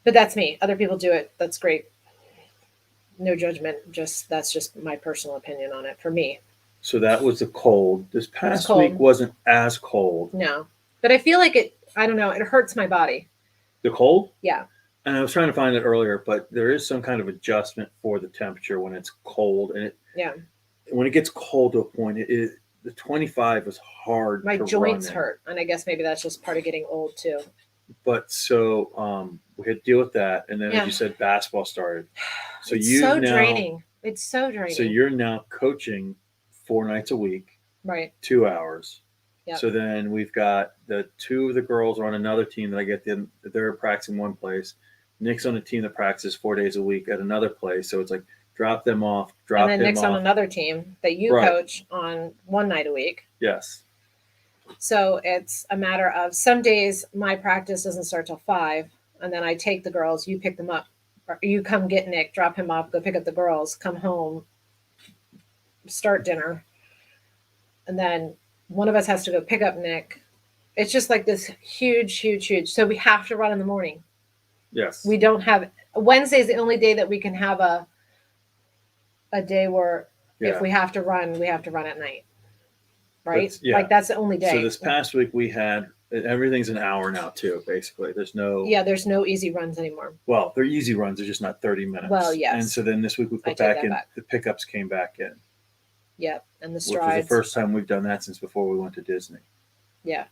But that's me. Other people do it. That's great. No judgment. That's just my personal opinion on it for me. So that was the cold. This past week wasn't as cold. No. But I feel like it hurts my body. The cold? Yeah. And I was trying to find it earlier, but there is some kind of adjustment for the temperature when it's cold. And when it gets cold to a point, the 25 was hard. My joints hurt. And I guess maybe that's just part of getting old too. But so we had to deal with that. And then, as you said, basketball started. So it's so draining. It's so draining. So you're now coaching 4 nights a week. Right. 2 hours. Yep. So then we've got the 2 of the girls are on another team that I get them. They're practicing one place. Nick's on a team that practices 4 days a week at another place. So it's like drop them off, and then Nick's on another team that you coach on 1 night a week. Yes. So it's a matter of some days my practice doesn't start till 5, and then I take the girls, you pick them up, or you come get Nick, drop him off, go pick up the girls, come home, start dinner, and then one of us has to go pick up Nick. It's just like this huge. So we have to run in the morning. Yes. We don't have Wednesday is the only day that we can have a day where if we have to run at night. Right? Like that's the only day. So this past week we had everything's an hour now too, basically. There's no easy runs anymore. Well, they're easy runs, they're just not 30 minutes. Well, yes. And so then this week we put back in the pickups came back in. Yep. And the strides. Which was the first time we've done that since before we went to Disney. Yeah.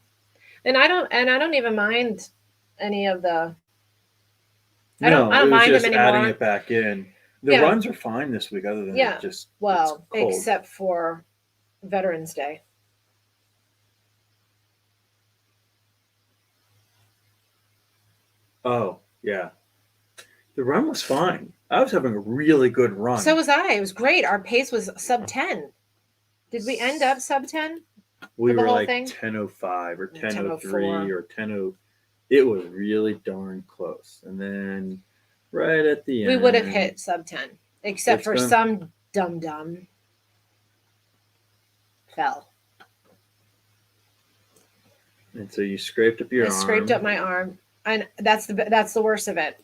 And I don't even mind any of the I don't mind them anymore. Adding it back in. The runs are fine this week, other than just except for Veterans Day. Oh, yeah. The run was fine. I was having a really good run. So was I. It was great. Our pace was sub 10. Did we end up sub 10? We were like 10:05 or 10:03 or 10:0. It was really darn close. And then right at the end. We would have hit sub 10, except for some dum-dum fell. And so you scraped up your arm. I scraped up my arm. And that's the worst of it.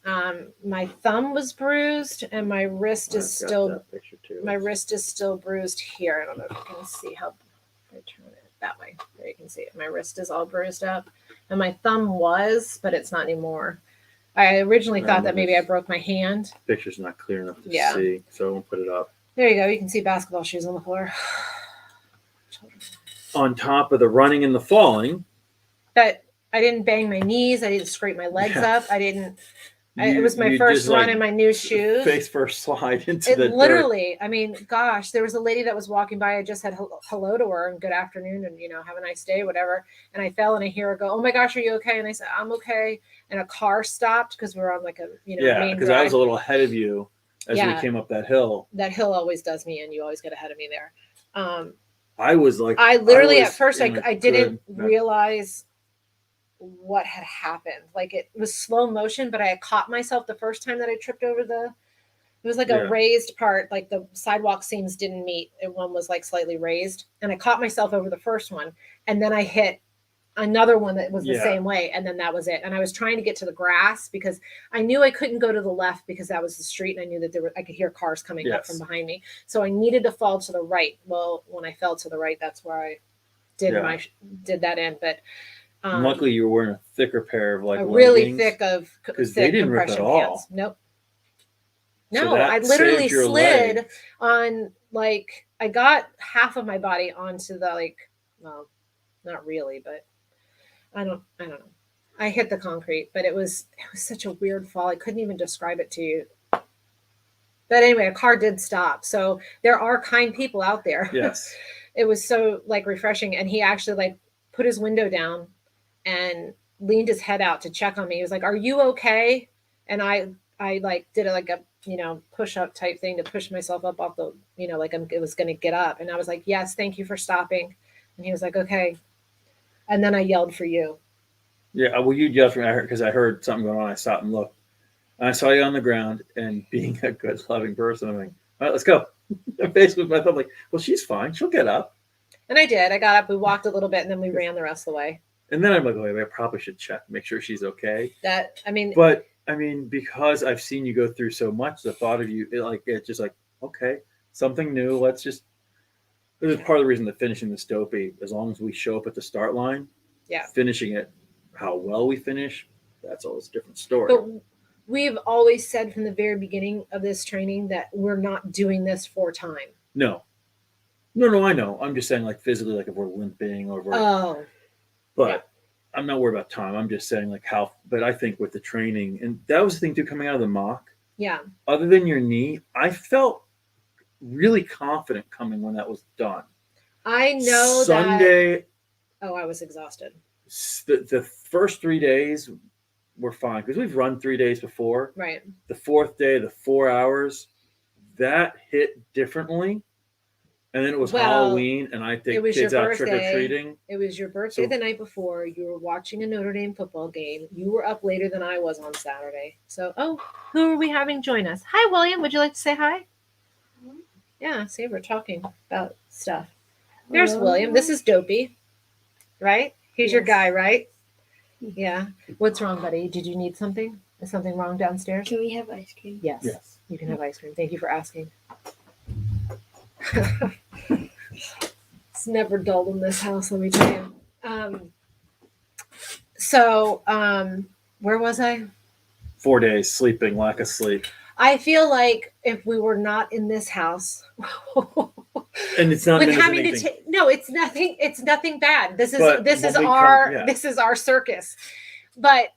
My thumb was bruised, and my wrist is still bruised here. I don't know if you can see how I turn it that way. There you can see it. My wrist is all bruised up, and my thumb was, but it's not anymore. I originally thought that maybe I broke my hand. Picture's not clear enough to see, so I won't put it up. There you go. You can see basketball shoes on the floor. On top of the running and the falling. But I didn't bang my knees. I didn't scrape my legs up. I didn't. It was my first run in my new shoes. Face first slide into the literally. dirt. I mean, gosh, there was a lady that was walking by. I just had hello to her and good afternoon and have a nice day, whatever. And I fell and I hear her go, "Oh my gosh, are you okay?" And I said, "I'm okay." And a car stopped because we were on like a main because I was a little ahead of you as we came up that hill. That hill always does me, and you always get ahead of me there. I was like, at first I didn't realize what had happened. Like it was slow motion, but I had caught myself the first time that I tripped over it was like a raised part, like the sidewalk seams didn't meet, and one was like slightly raised, and I caught myself over the first one, and then I hit another one that was the same way, and then that was it. And I was trying to get to the grass because I knew I couldn't go to the left because that was the street, and I knew that I could hear cars coming up from behind me, so I needed to fall to the right. Well, when I fell to the right, that's where I did that in, but luckily you were wearing a thicker pair of really thick because they didn't rip at all. Pants. Nope. No, so I literally slid on, like, I got half of my body onto the well, not really, but I don't know. I hit the concrete, but it was such a weird fall. I couldn't even describe it to you. But anyway, a car did stop. So there are kind people out there. Yes. It was so refreshing, and he actually put his window down and leaned his head out to check on me. He was like, "Are you okay?" And I did a push-up type thing to push myself up off the, it was going to get up. And I was like, "Yes, thank you for stopping." And he was like, "Okay." And then I yelled for you. Yeah, well, you yelled for me because I heard something going on. I stopped and looked. And I saw you on the ground, and being a good, loving person, I'm like, "All right, let's go." I'm faced with my thumb, like, "Well, she's fine. She'll get up." And I did. I got up. We walked a little bit, and then we ran the rest of the way. And then I'm like, "Wait, I probably should check, make sure she's okay." But because I've seen you go through so much, the thought of you, it's just like, okay, something new. Let's just. This is part of the reason that finishing this Dopey, as long as we show up at the start line, finishing it, how well we finish, that's always a different story. But we've always said from the very beginning of this training that we're not doing this for time. No, I know. I'm just saying, physically, if we're limping or but I'm not worried about time. I'm just saying but I think with the training, and that was the thing too, coming out of the mock. Yeah. Other than your knee, I felt really confident coming when that was done. I know Sunday. I was exhausted. The first 3 days were fine because we've run 3 days before. Right. The fourth day, the 4 hours, that hit differently. And then it was Halloween, and I take kids out trick-or-treating. It was your birthday the night before. You were watching a Notre Dame football game. You were up later than I was on Saturday. So, who are we having join us? Hi, William. Would you like to say hi? Yeah, see, we're talking about stuff. There's William. This is Dopey, right? He's your guy, right? Yeah. What's wrong, buddy? Did you need something? Is something wrong downstairs? Can we have ice cream? Yes. You can have ice cream. Thank you for asking. It's never dull in this house, let me tell you. Where was I? 4 days sleeping, lack of sleep. I feel like if we were not in this house, and it's not having to no, it's nothing. It's nothing bad. This is our circus. But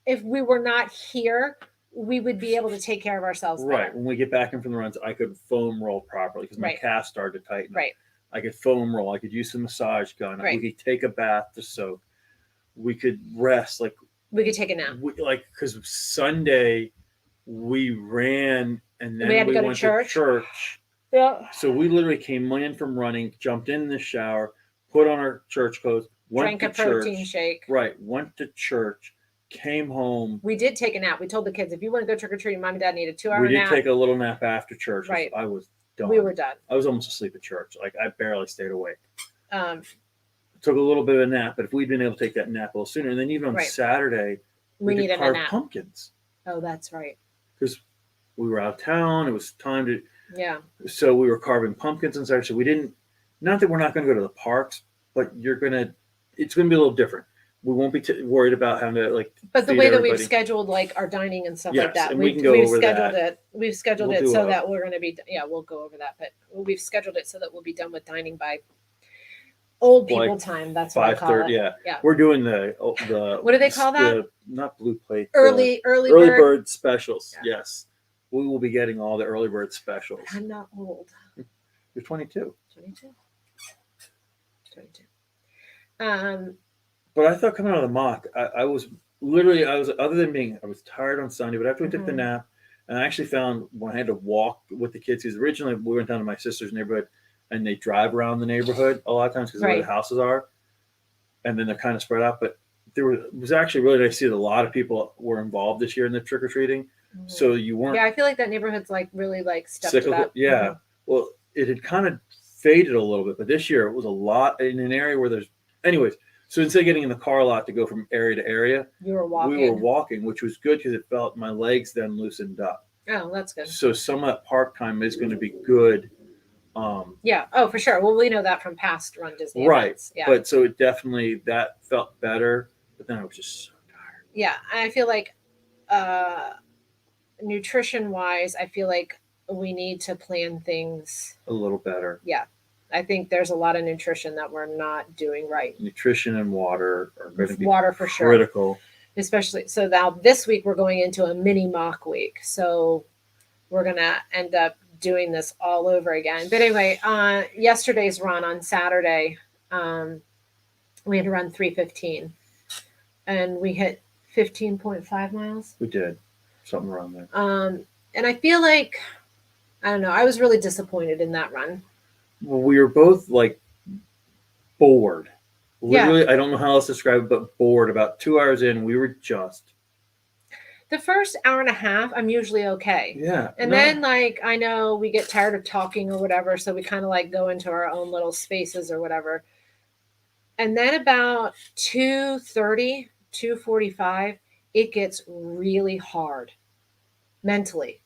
if we were not here, we would be able to take care of ourselves. Right. Better. When we get back in from the runs, I could foam roll properly because my calf started to tighten. Right. I could foam roll. I could use some massage gun. Right. We could take a bath to soak. We could rest. We could take a nap. Because Sunday we ran and then we had to go went to church. Yeah. So we literally came in from running, jumped in the shower, put on our church clothes, drank a protein shake. Right. Went to church. Came home. We did take a nap. We told the kids, if you want to go trick-or-treating, Mom and Dad need a 2-hour nap. We did take a little nap after church. Right. I was done. We were done. I was almost asleep at church. Like I barely stayed awake. Um, Took a little bit of a nap, but if we'd been able to take that nap a little sooner, and then even on Saturday, we could needed carve a nap. pumpkins. Oh, that's right. Because we were out of town. It was time to. Yeah. So we were carving pumpkins and such. So we didn't. Not that we're not going to go to the parks, but it's going to be a little different. We won't be worried about having to But the way that we've scheduled like our dining and stuff like that, and we can go over scheduled that. We've scheduled it so that we're going to be. Yeah, we'll go over that. But we've scheduled it so that we'll be done with dining by old people time. That's what I call it. Yeah. We're doing the what do they call that? Not blue plate. Early bird specials. Yeah. Yes, we will be getting all the early bird specials. I'm not old. You're 22. 22. But I thought coming out of the mock, I was other than I was tired on Sunday, but after we took the nap, and I actually found when I had to walk with the kids, because originally we went down to my sister's neighborhood, and they drive around the neighborhood a lot of times because of where the houses are, and then they're kind of spread out. But it was actually really nice to see that a lot of people were involved this year in the trick or treating. Mm-hmm. So you weren't. Yeah, I feel like that neighborhood's like really like stepped it up. Yeah. Mm-hmm. Well, it had kind of faded a little bit, but this year it was a lot in an area where there's. Anyways, so instead of getting in the car a lot to go from area to area, we were walking, which was good because it felt my legs then loosened up. Oh, that's good. So some of that park time is going to be good. Yeah. Oh, for sure. Well, we know that from past Run Disney events. Yeah. But so it definitely that felt better, but then I was just so tired. Yeah, I feel like nutrition wise, I feel like we need to plan things a little better. Yeah. I think there's a lot of nutrition that we're not doing right. Nutrition and water are going to be for critical. Sure. Especially so now this week we're going into a mini mock week. So we're going to end up doing this all over again. But anyway, yesterday's run on Saturday, we had to run 3:15 and we hit 15.5 miles. We did something around there. And I feel like, I don't know, I was really disappointed in that run. Well, we were both like bored. Literally, I don't know how else to describe it, but bored. About 2 hours in, we were just. The first hour and a half, I'm usually okay. Yeah. And then, like, I know we get tired of talking or whatever, so we kind of like go into our own little spaces or whatever. And then about 2:30, 2:45, it gets really hard mentally.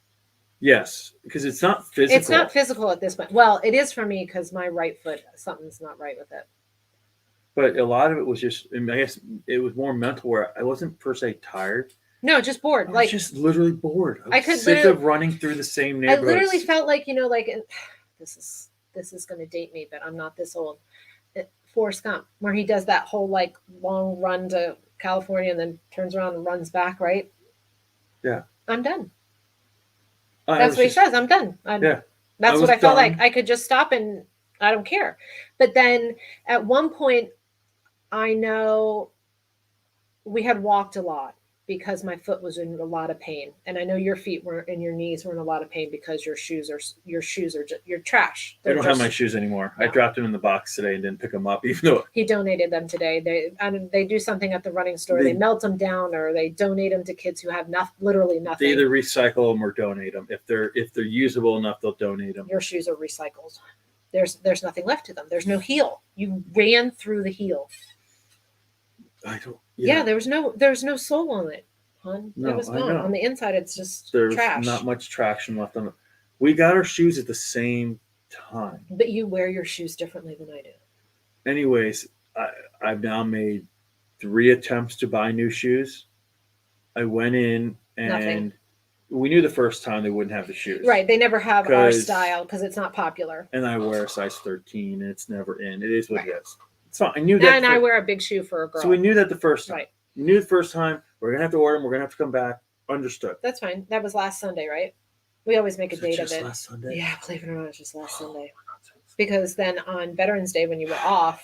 Yes, because it's not physical. It's not physical at this point. Well, it is for me because my right foot, something's not right with it. But a lot of it was just, I guess it was more mental where I wasn't per se tired. No, just bored. I was just literally bored. I was sick of running through the same neighborhoods. I literally felt like, like this is going to date me, but I'm not this old. Forrest Gump, where he does that whole like long run to California and then turns around and runs back, right? Yeah. I'm done. That's what he says. I'm done. That's what I felt like. I could just stop and I don't care. But then at one point, I know we had walked a lot because my foot was in a lot of pain. And I know your feet were and your knees were in a lot of pain because your shoes are your trash. I don't have my shoes anymore. No. I dropped them in the box today and didn't pick them up, even though he donated them today. They do something at the running store. They melt them down or they donate them to kids who have literally nothing. They either recycle them or donate them. If they're usable enough, they'll donate them. Your shoes are recycled. There's nothing left to them. There's no heel. You ran through the heel. I don't. Yeah, there's no sole on it, hon. No, it was gone. On the inside, it's just there's trash. Not much traction left on it. We got our shoes at the same time. But you wear your shoes differently than I do. Anyways, I've now made 3 attempts to buy new shoes. I went in and we knew the first time they wouldn't have the shoes. Right. They never have our style because it's not popular. And I wear a size 13 and it's never in. It is what it is. It's fine. I knew that. And I wear a big shoe for a girl. So we knew that the first time. Right. We knew the first time. We're going to have to order them. We're going to have to come back. Understood. That's fine. That was last Sunday, right? We always make a date of it. Last Sunday? Yeah, believe it or not, it's just last Sunday. Because then on Veterans Day when you were off,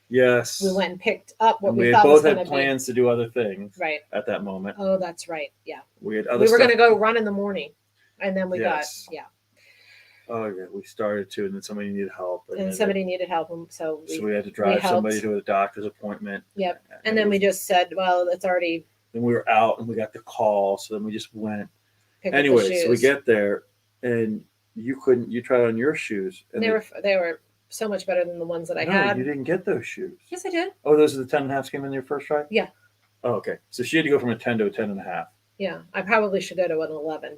yes, we went and picked up what we thought was going to be. We both had plans to do other things at that moment. Oh, that's right. Yeah. We had we were going to go run in the morning. And then we got. Oh, yeah. We started to, and then somebody needed help. And somebody needed help. So we had to drive somebody to a doctor's appointment. Yep. And then we just said, well, it's already. Then we were out and we got the call. So then we just went. Anyways, so we get there and You couldn't. You tried on your shoes, and they were so much better than the ones that I no, had. you didn't get those shoes. Yes, I did. Oh, those are the 10.5 came in your first try. Yeah. Oh, okay. So she had to go from a 10 to a 10.5. Yeah, I probably should go to an 11.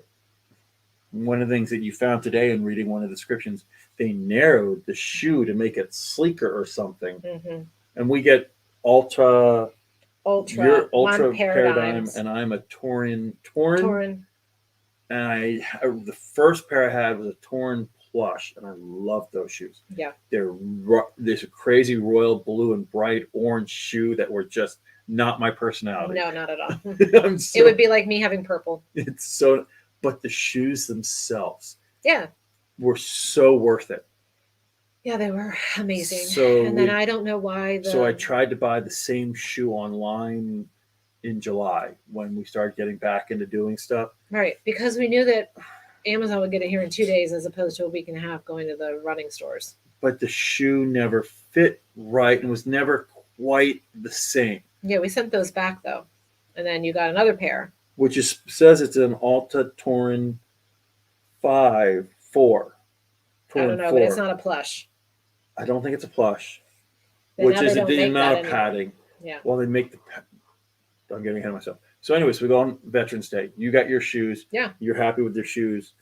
One of the things that you found today in reading one of the descriptions, they narrowed the shoe to make it sleeker or something. Mm-hmm. And we get Ultra. You're Ultra Paradigm, Paradigms. and I'm a Torin. And the first pair I had was a Torin Plush, and I love those shoes. Yeah. They're this crazy royal blue and bright orange shoe that were just not my personality. No, not at all. It would be like me having purple. It's so, but the shoes themselves, yeah, were so worth it. Yeah, they were amazing. So and then I don't know why. So I tried to buy the same shoe online in July when we started getting back into doing stuff. Right, because we knew that Amazon would get it here in 2 days as opposed to a week and a half going to the running stores. But the shoe never fit right and was never quite the same. Yeah, we sent those back though. And then you got another pair. Which says it's an Alta Torin 5-4. I don't know, but it's not a plush. I don't think it's a plush. Then which is the amount of padding. Yeah. Well, they make I'm getting ahead of myself. So anyways, we go on Veterans Day. You got your shoes. Yeah. You're happy with your shoes.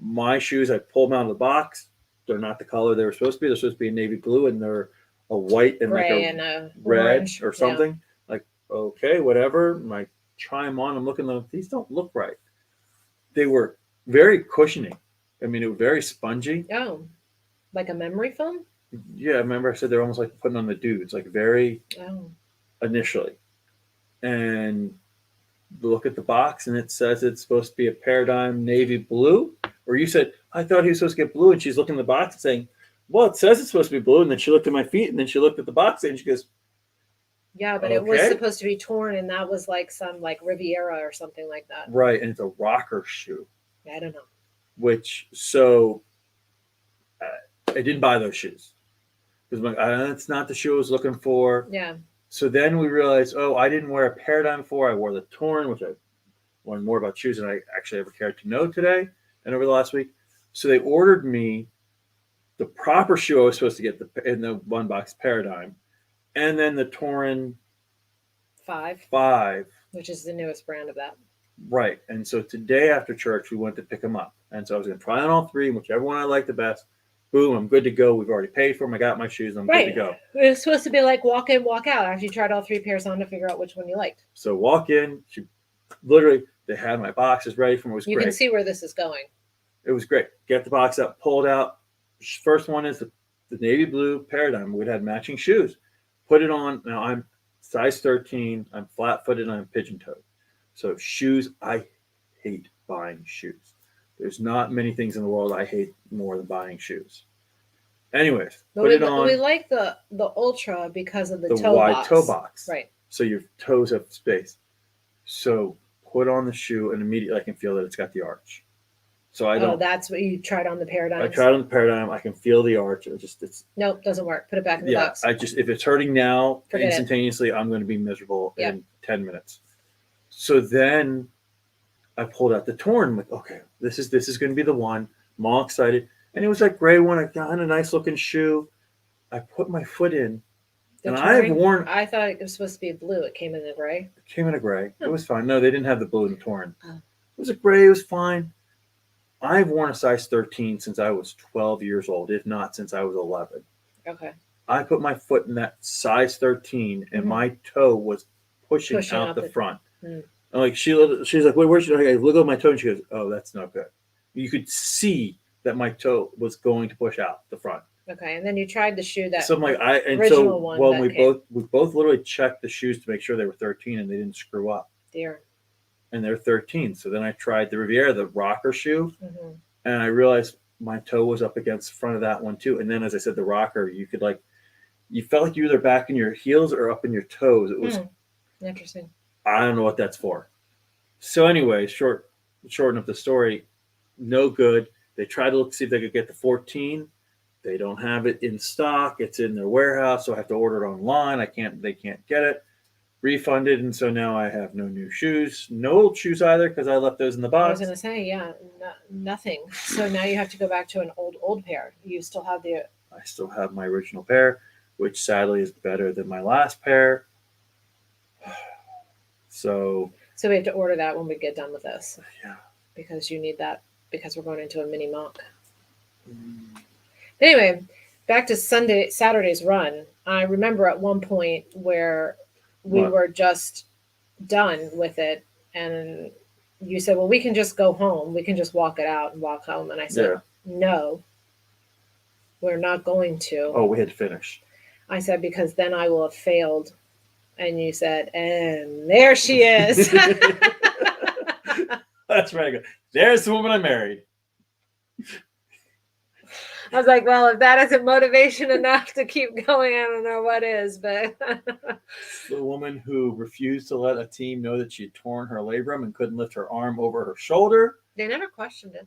My shoes, I pulled them out of the box. They're not the color they were supposed to be. They're supposed to be a navy blue, and they're a white and gray like a red orange. or something. Yeah. Like, okay, whatever. I try them on. I'm looking at them. These don't look right. They were very cushioning. I mean, it was very spongy. Oh, like a memory foam? Yeah, I remember I said they're almost like putting on the dudes, like very initially. And look at the box, and it says it's supposed to be a Paradigm navy blue. Or you said, I thought he was supposed to get blue, and she's looking at the box and saying, well, it says it's supposed to be blue. And then she looked at my feet, and then she looked at the box, and she goes, yeah, but it was supposed to be torn, and that was like some like Riviera or something like that. Right, and it's a rocker shoe. I don't know. So I didn't buy those shoes. Because that's not the shoe I was looking for. Yeah. So then we realized, I didn't wear a Paradigm before. I wore the Torin, which I learned more about shoes than I actually ever cared to know today and over the last week. So they ordered me the proper shoe I was supposed to get in the one box Paradigm, and then the Torin 5, which is the newest brand of that. Right. And so today after church, we went to pick them up. And so I was going to try on all three, and whichever one I like the best. Boom, I'm good to go. We've already paid for them. I got my shoes. I'm good to go. It's supposed to be like walk in, walk out after you tried all 3 pairs on to figure out which one you liked. So walk in. They had my boxes ready for me. It was great. You can see where this is going. It was great. Get the box up, pull it out. First one is the navy blue Paradigm. We'd had matching shoes. Put it on. Now I'm size 13. I'm flat-footed and I'm pigeon-toed. So shoes, I hate buying shoes. There's not many things in the world I hate more than buying shoes. Anyways, put it on. We like the Ultra because of the toe wide box. toe box. Right. So your toes have space. So put on the shoe and immediately I can feel that it's got the arch. So I don't. Oh, that's what you tried on the Paradigm. I tried on the Paradigm. I can feel the arch. It's nope, doesn't work. Put it back in the box. If it's hurting now, instantaneously, I'm going to be miserable in 10 minutes. So then I pulled out the Torin. Like, okay, this is going to be the one. I'm all excited. And it was that gray one. I got a nice looking shoe. I put my foot in. I've worn. I thought it was supposed to be blue. It came in the gray. It came in a gray. It was fine. No, they didn't have the blue in the Torin. Oh. It was a gray. It was fine. I've worn a size 13 since I was 12 years old, if not since I was 11. Okay. I put my foot in that size 13, and my toe was pushing out the front. Mm. And like she's like, "Wait, where's your?" I look at my toe, and she goes, "Oh, that's not good." You could see that my toe was going to push out the front. Okay, and then you tried the shoe that. So I'm like, we both literally checked the shoes to make sure they were 13 and they didn't screw up. Dear. And they're 13. So then I tried the Riviera, the rocker shoe, and I realized my toe was up against the front of that one too. And then, as I said, the rocker, you felt like you were either back in your heels or up in your toes. It was interesting. I don't know what that's for. So anyway, shorten up the story. No good. They tried to see if they could get the 14. They don't have it in stock. It's in their warehouse, so I have to order it online. They can't get it. refunded, and so now I have no new shoes, no old shoes either because I left those in the I was box. going to say, yeah, nothing. So now you have to go back to an old pair. You still have the. I still have my original pair, which sadly is better than my last pair. So we have to order that when we get done with this. Yeah. Because you need that because we're going into a mini mock. Anyway, back to Saturday's run. I remember at one point where we were just done with it, and you said, well, we can just go home. We can just walk it out and walk home. And I said, no, we're not going to. Oh, we had to finish. I said, because then I will have failed. And you said, and there she is. That's right. I go, there's the woman I married. I was like, well, if that isn't motivation enough to keep going, I don't know what is. But the woman who refused to let a team know that she had torn her labrum and couldn't lift her arm over her shoulder. They never questioned it.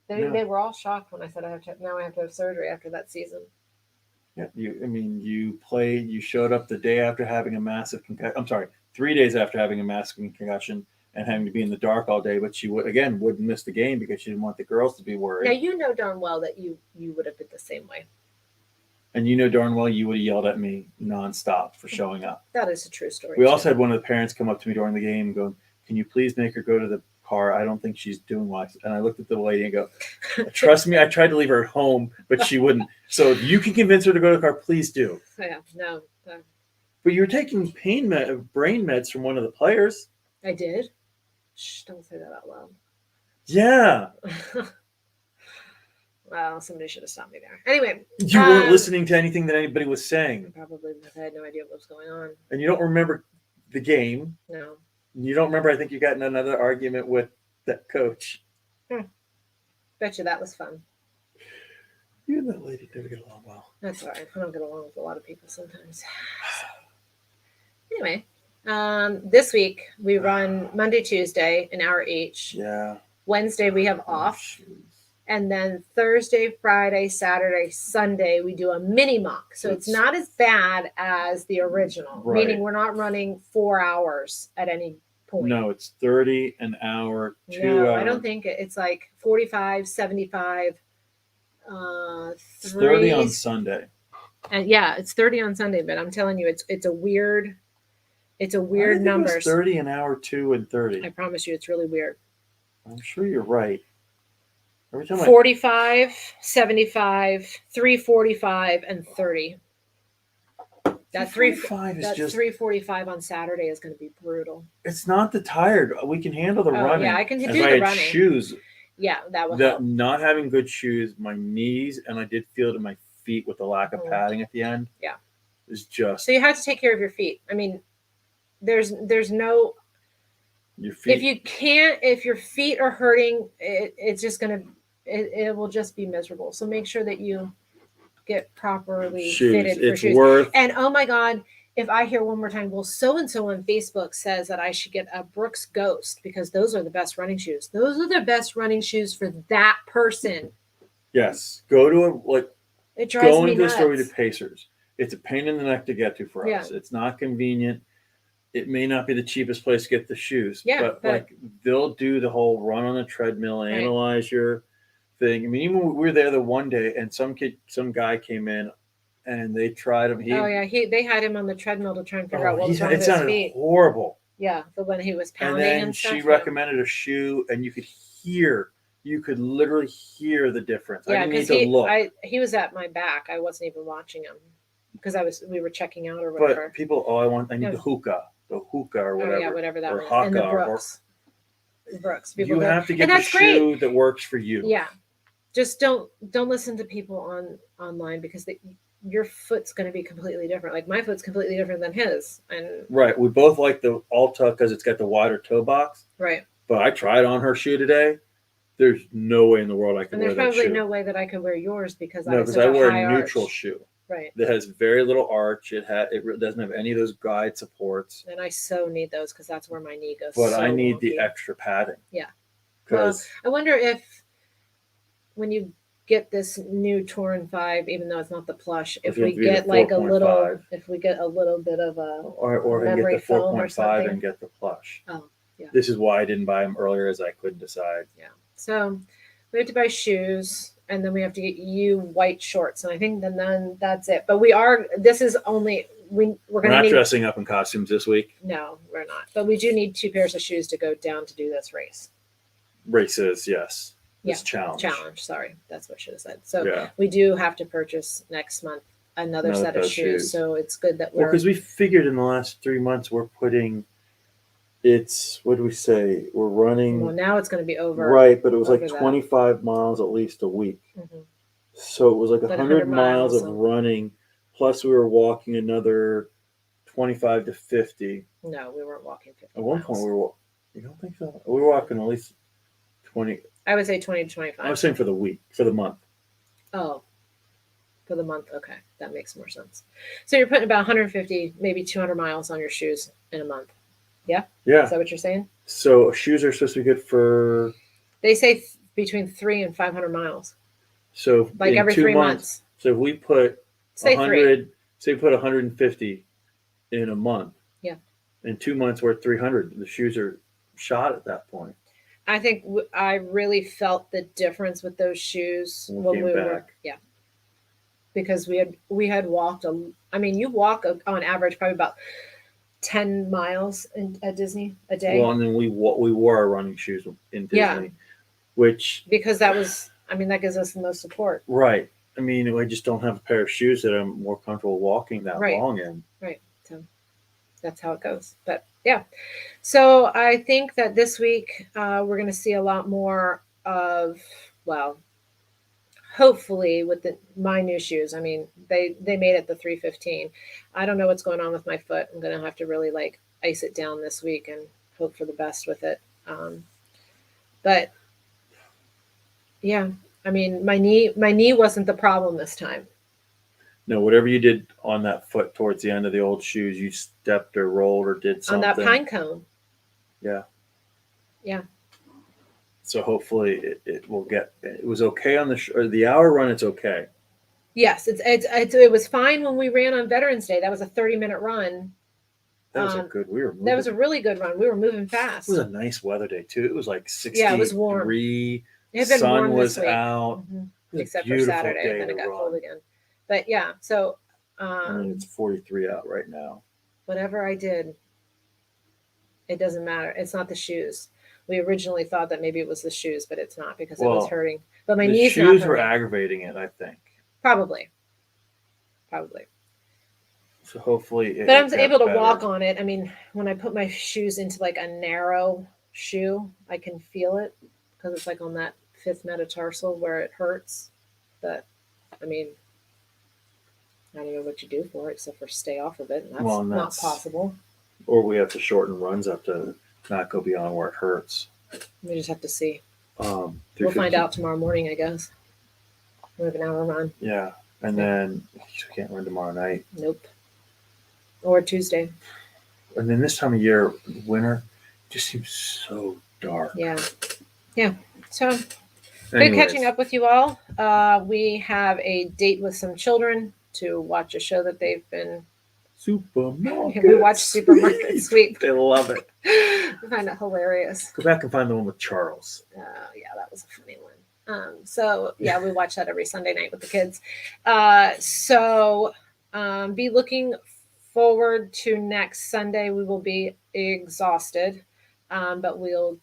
They were all shocked when I said I have to have surgery after that season. Yeah, you showed up the day after having a massive concussion. I'm sorry, 3 days after having a massive concussion and having to be in the dark all day, but she wouldn't miss the game because she didn't want the girls to be worried. Now you know darn well that you would have been the same way. And you know darn well you would have yelled at me nonstop for showing up. That is a true story. We also had one of the parents come up to me during the game and go, "Can you please make her go to the car? I don't think she's doing well." And I looked at the lady and go, "Trust me, I tried to leave her at home, but she wouldn't. So if you can convince her to go to the car, please do." Yeah, no. But you were taking brain meds from one of the players. I did? Shh, don't say that out loud. Yeah. Well, somebody should have stopped me there. Anyway. You weren't listening to anything that anybody was saying. Probably because I had no idea what was going on. And you don't remember the game. No. You don't remember, I think you got in another argument with that coach. Bet you that was fun. You and that lady never get along well. That's all right. I don't get along with a lot of people sometimes. Anyway, this week we run Monday, Tuesday, an hour each. Yeah. Wednesday we have off. And then Thursday, Friday, Saturday, Sunday, we do a mini mock. So it's not as bad as the original, meaning we're not running 4 hours at any point. No, it's 30 an hour, 2 hours. I don't think it's like 45, 75, 30 on Sunday. And yeah, it's 30 on Sunday, but I'm telling you, it's a weird number. 30 an hour, 2 and 30. I promise you, it's really weird. I'm sure you're right. Every time 45, 75, 345, and 30. That 345 on Saturday is going to be brutal. It's not the tired. We can handle the running. Yeah, I can do the running. Shoes. Yeah, that would help. Not having good shoes, my knees, and I did feel it in my feet with the lack of padding at the end. Yeah. It's just. So you have to take care of your feet. I mean, there's no. Your feet. If your feet are hurting, it's just going to. It will just be miserable. So make sure that you get properly fitted for shoes. And oh my God, if I hear one more time, well, so-and-so on Facebook says that I should get a Brooks Ghost because those are the best running shoes. Those are the best running shoes for that person. Yes. Go to it drives me nuts. The store to Pacers. It's a pain in the neck to get to for us. It's not convenient. It may not be the cheapest place to get the shoes. Yeah, but they'll do the whole run on the treadmill, analyze your thing. I mean, even we were there the one day, and some guy came in, and they tried him. They had him on the treadmill to try and figure out what was wrong with his feet. It sounded horrible. Yeah, the one he was pounding and stuff. She recommended a shoe, and you could literally hear the difference. Yeah, I didn't need to look. He was at my back. I wasn't even watching him because we were checking out or whatever. But people, I need the hookah or whatever. Oh yeah, whatever that or was. Haka, and the Brooks. You have to get the shoe that works for you. Yeah. Just don't listen to people online because your foot's going to be completely different. Like my foot's completely different than his. And right. We both like the Alta because it's got the wider toe box. Right. But I tried on her shoe today. There's no way in the world I could wear that shoe. And there's probably no way that I could wear yours because I wear a neutral shoe. Right. That has very little arch. It doesn't have any of those guide supports. And I so need those because that's where my knee goes. But I need the extra padding. Yeah. Because I wonder if when you get this new Torin 5, even though it's not the plush, if you we have to get get a like a 4.5. little, if we get a little bit of or memory get the foam or 4.5 something. and get the plush. Oh, yeah. This is why I didn't buy them earlier, as I couldn't decide. Yeah. So we have to buy shoes, and then we have to get you white shorts, and I think then that's it. But this is only we're We're gonna not need. dressing up in costumes this week. No, we're not. But we do need 2 pairs of shoes to go down to do this race. Races, yes. This Challenge. Sorry, that's what I should have said. So yeah. we do have to purchase next month another set of shoes. So it's good that we're because we figured in the last 3 months we're putting. It's what do we say? We're running. Well, now it's going to be over. Right, but it was like 25 miles at least a week. Mm-hmm. So it was like 100 miles of running, plus we were walking another 25 to 50. No, we weren't walking 50 At one point we were. You don't think so? We were walking at least 20. I would say 20 to 25. I was saying for the week, for the month. Oh, for the month. Okay, that makes more sense. So you're putting about 150, maybe 200 miles on your shoes in a month. Yeah? Yeah. Is that what you're saying? So shoes are supposed to be good for... They say between 300 and 500 miles. So like every 3 months. So if we put say 100, say we put 150 in a month. Yeah. In 2 months we're at 300. The shoes are shot at that point. I think I really felt the difference with those shoes when we were back. Yeah. Because we had walked you walk on average probably about 10 miles at Disney a day. Well, and then we wore our running shoes in Disney, which because that gives us the most support. Right. I mean, I just don't have a pair of shoes that I'm more comfortable walking that long in. Right. So that's how it goes. But yeah. So I think that this week we're going to see a lot more of, hopefully with my new shoes. I mean, they made it the 315. I don't know what's going on with my foot. I'm going to have to really ice it down this week and hope for the best with it. But yeah, I mean, my knee wasn't the problem this time. No, whatever you did on that foot towards the end of the old shoes, you stepped or rolled or did something. On that pine cone. Yeah. Yeah. So hopefully it will get. It was okay on the hour run. It's okay. Yes, it was fine when we ran on Veterans Day. That was a 30-minute run. That was a good. That was a really good run. We were moving fast. It was a nice weather day too. It was like 60. Yeah, it was warm. It had been sun warm was this week. out. Mm-hmm. Except for Saturday, and then it got cold again. But yeah, so and it's 43 out right now. Whatever I did, it doesn't matter. It's not the shoes. We originally thought that maybe it was the shoes, but it's not because it was hurting. But my knees. The shoes were aggravating it, I think. Probably. So hopefully, but I'm able to walk on it. I mean, when I put my shoes into a narrow shoe, I can feel it because it's on that 5th metatarsal where it hurts. But I mean, I don't know what you do for it except for stay off of it. And that's not possible. Or we have to shorten runs up to not go beyond where it hurts. We just have to see. We'll find out tomorrow morning, I guess. We have an hour run. Yeah. And then we can't run tomorrow night. Nope. Or Tuesday. And then this time of year, winter, just seems so dark. Yeah. Yeah. So good catching up with you all. We have a date with some children to watch a show that they've been. Supermarket. We watched Supermarket Sweep. They love it. I find it hilarious. Go back and find the one with Charles. Yeah, that was a funny one. So yeah, we watch that every Sunday night with the kids. So be looking forward to next Sunday. We will be exhausted, but we'll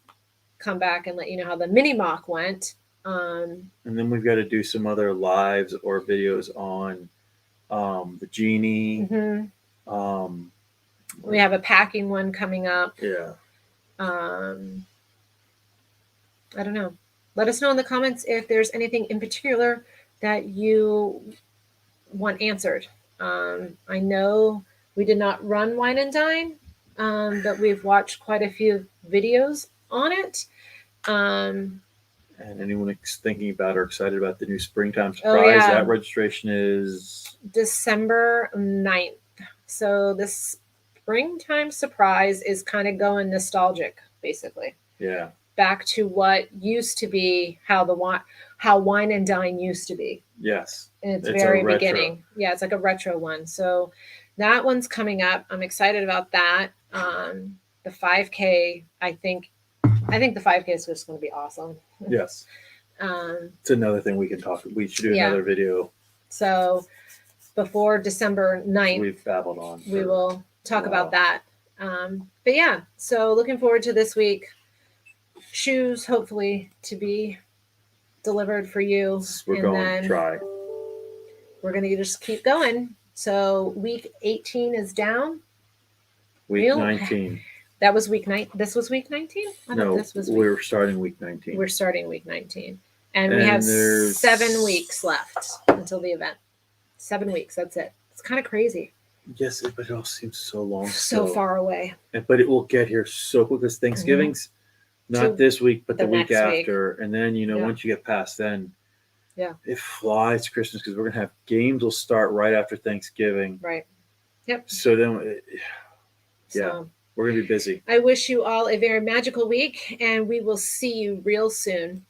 come back and let you know how the mini mock went. And then we've got to do some other lives or videos on the genie. Mm-hmm. We have a packing one coming up. Yeah. I don't know. Let us know in the comments if there's anything in particular that you want answered. I know we did not run Wine and Dine, but we've watched quite a few videos on it. And anyone thinking about or excited about the new Springtime Surprise, that registration is December 9th. So this Springtime Surprise is kind of going nostalgic, basically. Yeah. back to what used to be how wine and dine used to be. Yes. In its very beginning. Yeah, it's like a retro one. So that one's coming up. I'm excited about that. The 5K, I think the 5K is just going to be awesome. Yes. It's another thing we can talk. We should do another video. So before December 9th, we've babbled on. We will talk about that. But yeah, so looking forward to this week. Shoes, hopefully, to be delivered for you. We're going to try. We're going to just keep going. So week 18 is down. Week 19. That was week 9. This was week 19? No, we're starting week 19. We're starting week 19. And we have 7 weeks left until the event. 7 weeks. That's it. It's kind of crazy. Yes, but it all seems so long. So far away. But it will get here so quick because Thanksgiving's not this week, but the week after. And then, once you get past then, it flies Christmas because we're going to have games will start right after Thanksgiving. Right. Yep. So then, we're going to be busy. I wish you all a very magical week, and we will see you real soon.